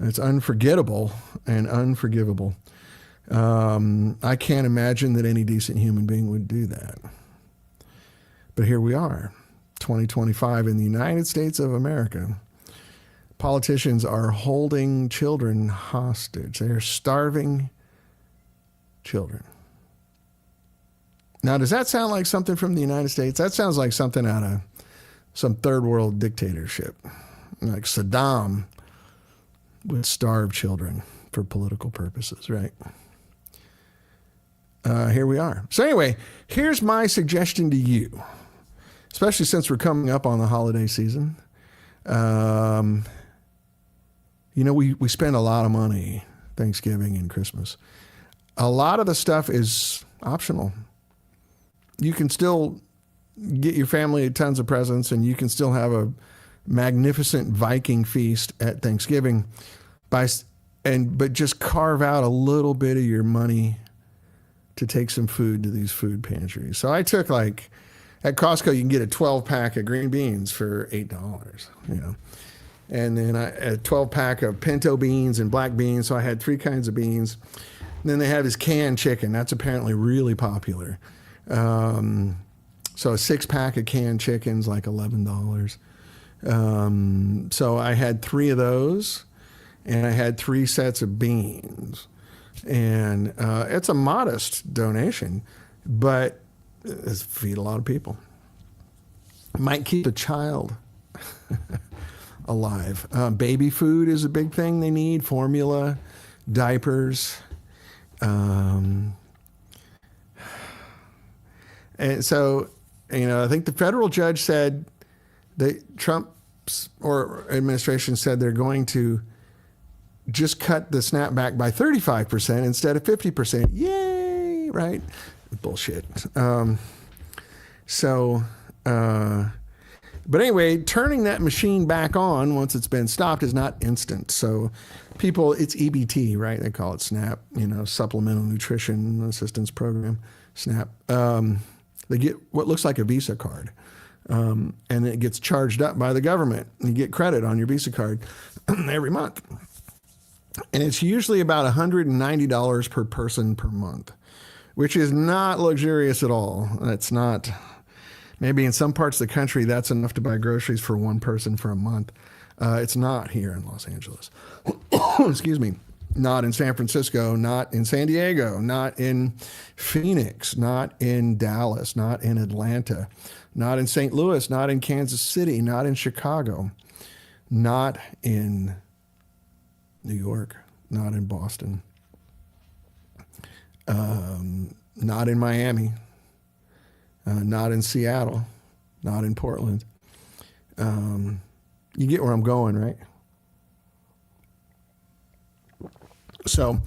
It's unforgettable and unforgivable. I can't imagine that any decent human being would do that. But here we are, 2025 in the United States of America. Politicians are holding children hostage. They are starving children. Now, does that sound like something from the United States? That sounds like something out of some third world dictatorship. Like Saddam would starve children for political purposes, right? Here we are. So anyway, here's my suggestion to you, especially since we're coming up on the holiday season. We spend a lot of money Thanksgiving and Christmas. a lot of the stuff is optional. You can still get your family tons of presents, and you can still have a magnificent Viking feast at Thanksgiving but just carve out a little bit of your money to take some food to these food pantries. So I took, like, at Costco, you can get a 12-pack of green beans for $8, And then a 12-pack of pinto beans and black beans. So I had 3 kinds of beans. And then they have this canned chicken. That's apparently really popular. So a 6-pack of canned chicken's like $11. So I had 3 of those, and I had 3 sets of beans. And it's a modest donation, but it's feed a lot of people. Might keep a child alive. Baby food is a big thing they need. Formula, diapers. And so, I think the federal judge said that Trump's administration said they're going to just cut the SNAP back by 35% instead of 50%. Yay, right? Bullshit. But anyway, turning that machine back on once it's been stopped is not instant. So it's EBT, right? They call it SNAP, Supplemental Nutrition Assistance Program, SNAP. They get what looks like a Visa card. And it gets charged up by the government. You get credit on your Visa card every month. And it's usually about $190 per person per month, which is not luxurious at all. It's not. Maybe in some parts of the country, that's enough to buy groceries for one person for a month. It's not here in Los Angeles. Excuse me. Not in San Francisco, not in San Diego, not in Phoenix, not in Dallas, not in Atlanta, not in St. Louis, not in Kansas City, not in Chicago, not in New York, not in Boston, not in Miami, not in Seattle, not in Portland. You get where I'm going, right? So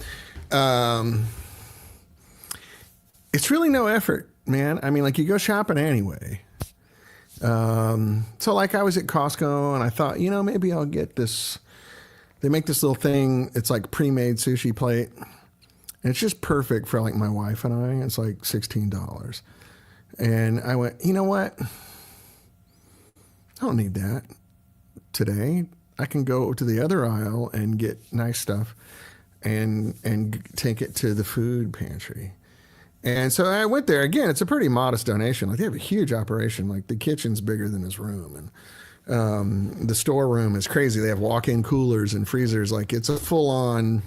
it's really no effort, man. I mean, like, you go shopping anyway. So like, I was at Costco and I thought, maybe I'll get this. They make this little thing. It's like pre-made sushi plate. And it's just perfect for, like, my wife and I. It's like $16. And I went, you know what? I don't need that today. I can go to the other aisle and get nice stuff and take it to the food pantry. And so I went there. Again, it's a pretty modest donation. Like, they have a huge operation. Like, the kitchen's bigger than this room. And the storeroom is crazy. They have walk-in coolers and freezers. Like, it's a full-on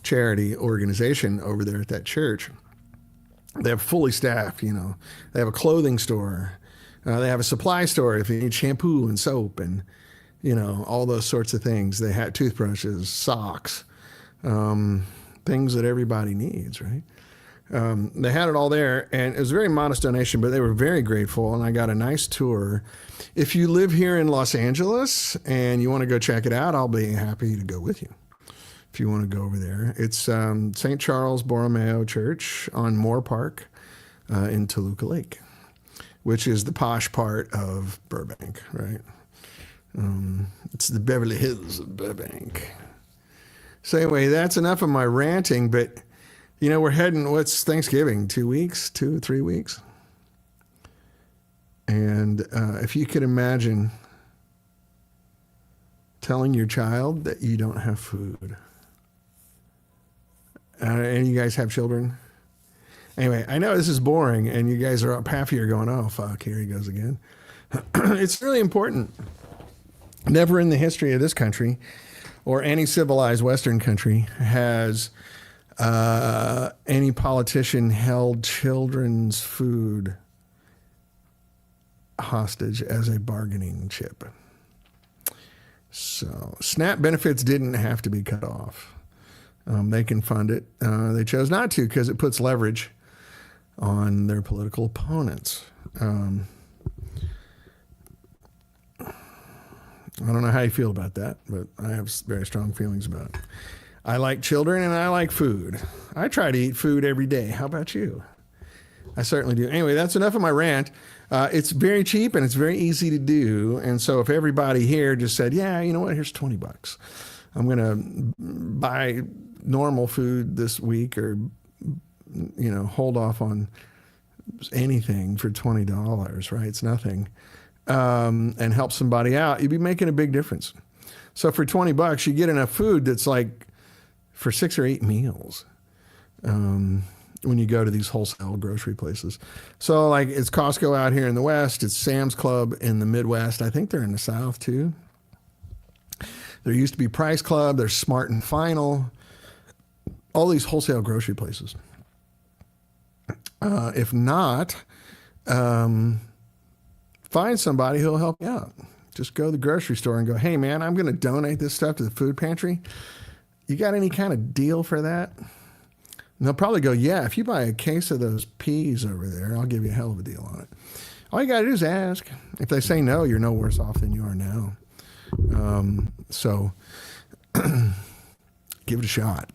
charity organization over there at that church. They have fully staffed, They have a clothing store. They have a supply store if you need shampoo and soap and, all those sorts of things. They have toothbrushes, socks, things that everybody needs, right? They had it all there, and it was a very modest donation, but they were very grateful, and I got a nice tour. If you live here in Los Angeles and you want to go check it out, I'll be happy to go with you if you want to go over there. It's St. Charles Borromeo Church on Moore Park in Toluca Lake, which is the posh part of Burbank, right? It's the Beverly Hills of Burbank. So anyway, that's enough of my ranting, but we're heading, what's Thanksgiving, 2 weeks, 2 or 3 weeks? And if you could imagine telling your child that you don't have food. And you guys have children? Anyway, I know this is boring, and you guys are up half here going, oh, fuck, here he goes again. It's really important. Never in the history of this country or any civilized Western country has any politician held children's food hostage as a bargaining chip. So SNAP benefits didn't have to be cut off. They can fund it. They chose not to because it puts leverage on their political opponents. I don't know how you feel about that, but I have very strong feelings about it. I like children and I like food. I try to eat food every day. How about you? I certainly do. Anyway, that's enough of my rant. It's very cheap and it's very easy to do. And so if everybody here just said, yeah, you know what, here's $20. I'm going to buy normal food this week, or, you know, hold off on anything for $20, right? It's nothing. And help somebody out, you'd be making a big difference. So for $20, you get enough food that's like for 6 or 8 meals. When you go to these wholesale grocery places. So like it's Costco out here in the West, it's Sam's Club in the Midwest. I think they're in the South too. There used to be Price Club, there's Smart and Final, all these wholesale grocery places. If not, find somebody who'll help you out. Just go to the grocery store and go, hey man, I'm going to donate this stuff to the food pantry. You got any kind of deal for that? And they'll probably go, yeah, if you buy a case of those peas over there, I'll give you a hell of a deal on it. All you got to do is ask. If they say no, you're no worse off than you are now. So give it a shot.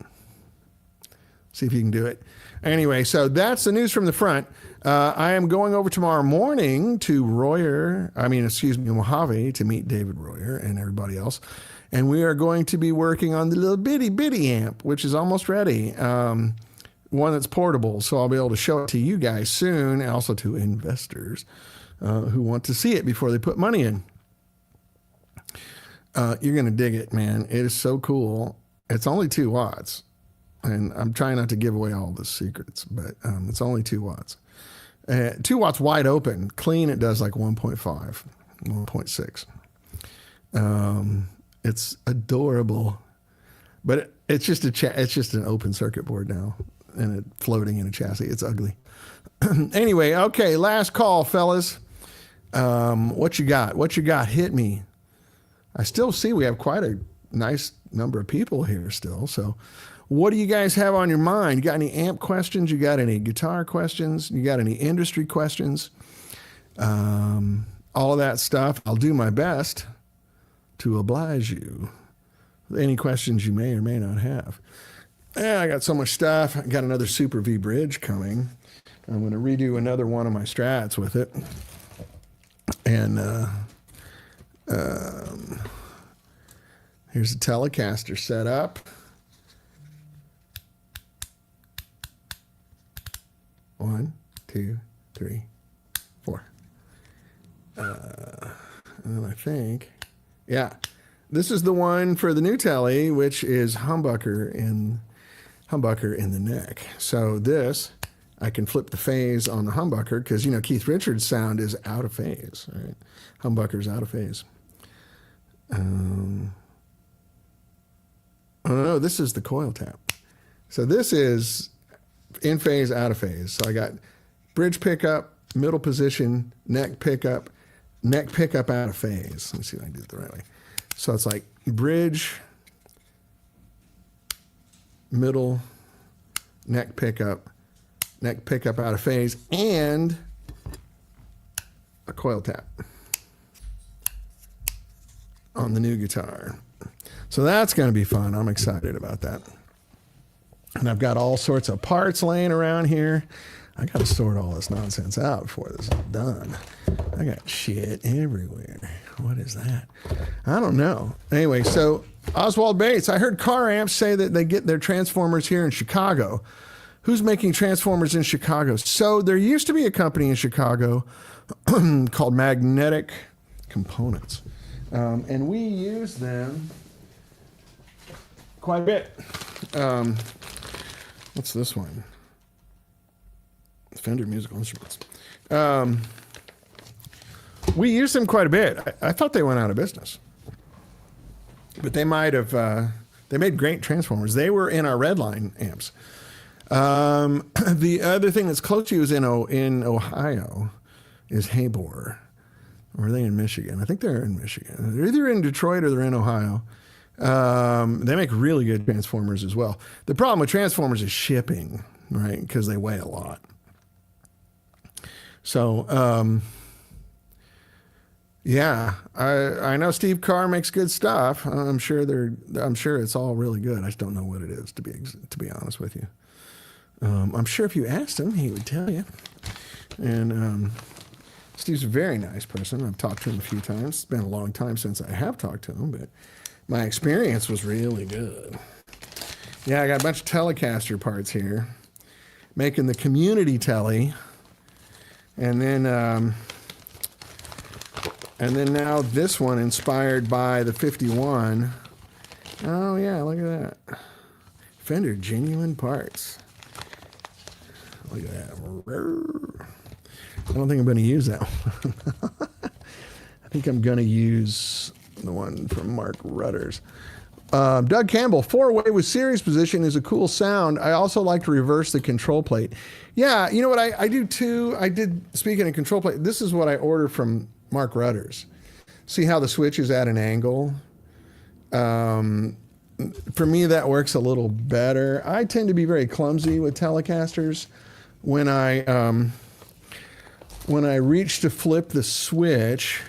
See if you can do it. Anyway, so that's the news from the front. I am going over tomorrow morning to Mojave to meet David Royer and everybody else. And we are going to be working on the little bitty amp, which is almost ready. One that's portable, so I'll be able to show it to you guys soon, and also to investors who want to see it before they put money in. You're going to dig it, man. It is so cool. It's only 2 watts, and I'm trying not to give away all the secrets, but it's only 2 watts. 2 watts wide open. Clean, it does like 1.5, 1.6. It's adorable, but it's just it's just an open circuit board now, and it floating in a chassis. It's ugly. Anyway, okay, last call, fellas. What you got? What you got? Hit me. I still see we have quite a nice number of people here still. So what do you guys have on your mind? You got any amp questions? You got any guitar questions? You got any industry questions? All of that stuff. I'll do my best to oblige you with any questions you may or may not have. I got so much stuff. I got another Super V bridge coming. I'm going to redo another one of my Strats with it. And here's a Telecaster set up. One, two, three, four. And then I think, yeah, this is the one for the new Tele, which is humbucker in the neck. So this, I can flip the phase on the humbucker because, you know, Keith Richards' sound is out of phase, right? Humbucker's out of phase. Oh no, this is the coil tap. So this is in phase, out of phase. So I got bridge pickup, middle position, neck pickup out of phase. Let me see if I can do it the right way. So it's like bridge, middle, neck pickup out of phase, and a coil tap on the new guitar. So that's going to be fun. I'm excited about that. And I've got all sorts of parts laying around here. I got to sort all this nonsense out before this is done. I got shit everywhere. What is that? I don't know. Anyway, so Oswald Bates, I heard car amps say that they get their transformers here in Chicago. Who's making transformers in Chicago? So there used to be a company in Chicago called Magnetic Components. And we use them quite a bit. What's this one? Fender Musical Instruments. We use them quite a bit. I thought they went out of business. But they might have, they made great transformers. They were in our Redline amps. The other thing that's close to you is in Ohio is Habor. Or are they in Michigan? I think they're in Michigan. They're either in Detroit or they're in Ohio. They make really good transformers as well. The problem with transformers is shipping, right? Because they weigh a lot. So Yeah, I know Steve Carr makes good stuff. I'm sure it's all really good. I just don't know what it is to be honest with you. I'm sure if you asked him, he would tell you. And Steve's a very nice person. I've talked to him a few times. It's been a long time since I have talked to him, but my experience was really good. Yeah, I got a bunch of Telecaster parts here, making the community telly, and then now this one inspired by the 51. Oh yeah, look at that. Fender genuine parts. Look at that. I don't think I'm going to use that one. I think I'm going to use the one from Mark Rudders. Doug Campbell, 4-way with series position is a cool sound. I also like to reverse the control plate. Yeah, you know what I do too? Speaking of control plate, this is what I ordered from Mark Rudders. See how the switch is at an angle? For me, that works a little better. I tend to be very clumsy with Telecasters. When I reach to flip the switch,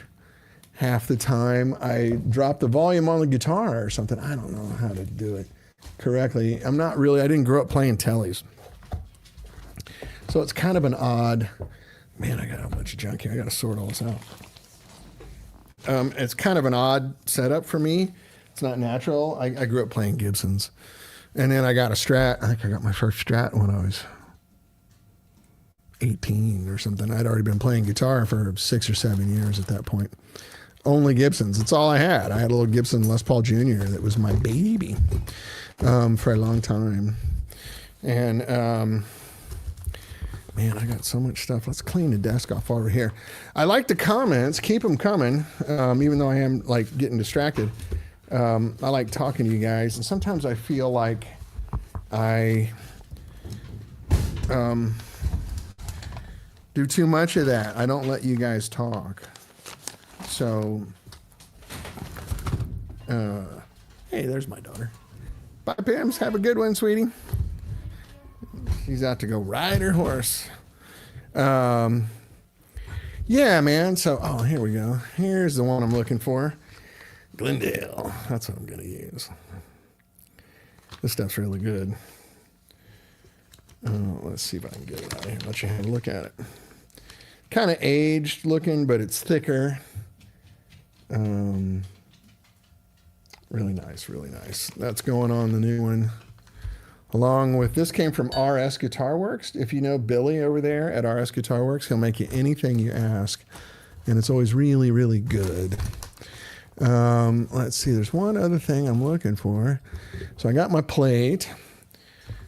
half the time I drop the volume on the guitar or something. I don't know how to do it correctly. I didn't grow up playing tellies. So it's kind of an odd, man, I got a bunch of junk here. I got to sort all this out. It's kind of an odd setup for me. It's not natural. I grew up playing Gibsons. And then I got a Strat. I think I got my first Strat when I was 18 or something. I'd already been playing guitar for 6 or 7 years at that point. Only Gibsons. It's all I had. I had a little Gibson Les Paul Jr. that was my baby for a long time. And man, I got so much stuff. Let's clean the desk off over here. I like the comments. Keep them coming, even though I am like getting distracted. I like talking to you guys, and sometimes I feel like I do too much of that. I don't let you guys talk. So, hey, there's my daughter. Bye, Pims. Have a good one, sweetie. She's out to go ride her horse. Yeah, man. So, oh, here we go. Here's the one I'm looking for. Glendale. That's what I'm going to use. This stuff's really good. Let's see if I can get it out of here. Let you have a look at it. Kind of aged looking, but it's thicker. Really nice, really nice. That's going on the new one. Along with, this came from RS Guitar Works. If you know Billy over there at RS Guitar Works, he'll make you anything you ask. And it's always really, really good. Let's see, there's one other thing I'm looking for. So I got my plate,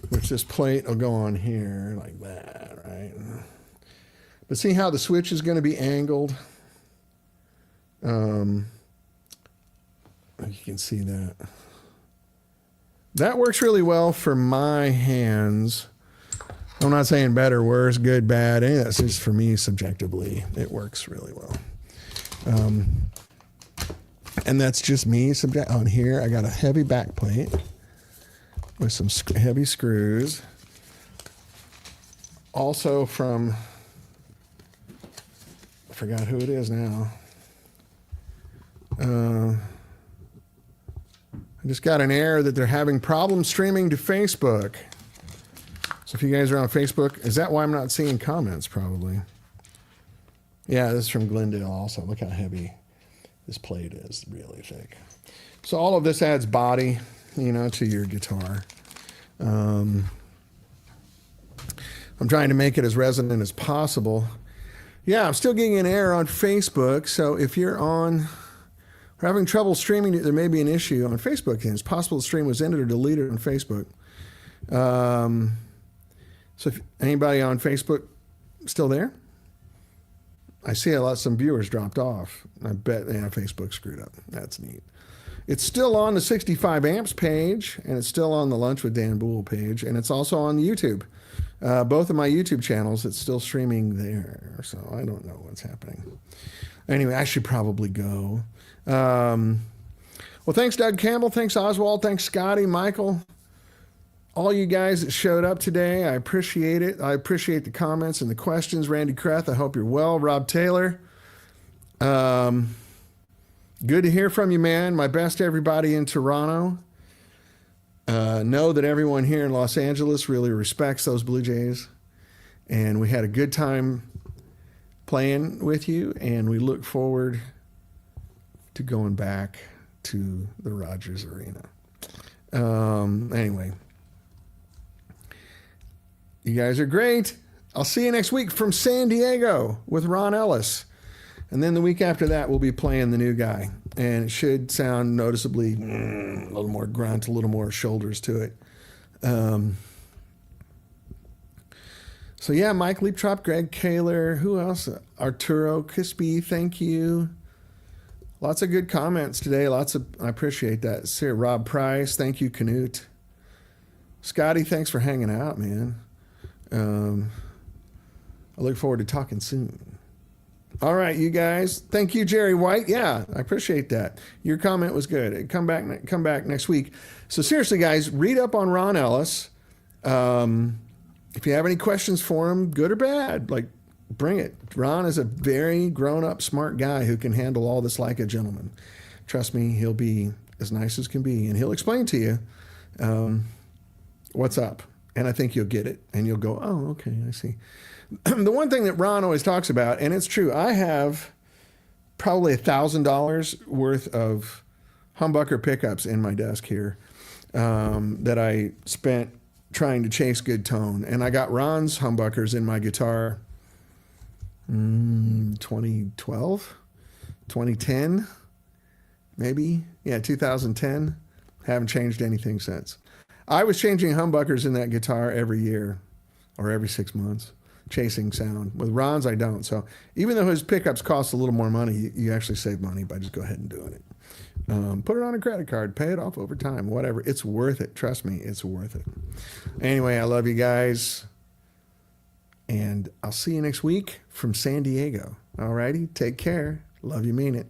which this plate will go on here like that, right? But see how the switch is going to be angled? You can see that. That works really well for my hands. I'm not saying better, worse, good, bad. That's just for me subjectively. It works really well. And that's just me. On here, I got a heavy back plate with some heavy screws. Also from, I forgot who it is now. I just got an error that they're having problems streaming to Facebook. So if you guys are on Facebook, is that why I'm not seeing comments? Probably. Yeah, this is from Glendale also. Look how heavy this plate is, really thick. So all of this adds body, to your guitar. I'm trying to make it as resonant as possible. Yeah, I'm still getting an error on Facebook. So if you're having trouble streaming, there may be an issue on Facebook. And it's possible the stream was ended or deleted on Facebook. So if anybody on Facebook still there? I see some viewers dropped off. I bet Facebook screwed up. That's neat. It's still on the 65 amps page, and it's still on the Lunch with Dan Boole page, and it's also on YouTube. Both of my YouTube channels, it's still streaming there. So I don't know what's happening. Anyway, I should probably go. Well, thanks, Doug Campbell. Thanks, Oswald. Thanks, Scotty, Michael. All you guys that showed up today, I appreciate it. I appreciate the comments and the questions. Randy Kreth, I hope you're well. Rob Taylor, Good to hear from you, man. My best to everybody in Toronto. Know that everyone here in Los Angeles really respects those Blue Jays. And we had a good time playing with you, and we look forward to going back to the Rogers Arena. Anyway, you guys are great. I'll see you next week from San Diego with Ron Ellis. And then the week after that, we'll be playing the new guy. And it should sound noticeably a little more grunt, a little more shoulders to it. So yeah, Mike Leaptrop, Greg Kaler, who else? Arturo Crispy, thank you. Lots of good comments today. I appreciate that. Sir Rob Price, thank you, Canute. Scotty, thanks for hanging out, man. I look forward to talking soon. All right, you guys. Thank you, Jerry White. Yeah, I appreciate that. Your comment was good. Come back next week. So seriously, guys, read up on Ron Ellis. If you have any questions for him, good or bad, like, bring it. Ron is a very grown-up, smart guy who can handle all this like a gentleman. Trust me, he'll be as nice as can be, and he'll explain to you what's up. And I think you'll get it, and you'll go, oh, okay, I see. The one thing that Ron always talks about, and it's true, I have probably $1,000 worth of humbucker pickups in my desk here that I spent trying to chase good tone. And I got Ron's humbuckers in my guitar 2012, 2010, maybe. Yeah, 2010. Haven't changed anything since. I was changing humbuckers in that guitar every year or every 6 months, chasing sound. With Ron's, I don't. So even though his pickups cost a little more money, you actually save money by just go ahead and doing it. Put it on a credit card, pay it off over time, whatever. It's worth it. Trust me, it's worth it. Anyway, I love you guys. And I'll see you next week from San Diego. All righty, take care. Love you, mean it.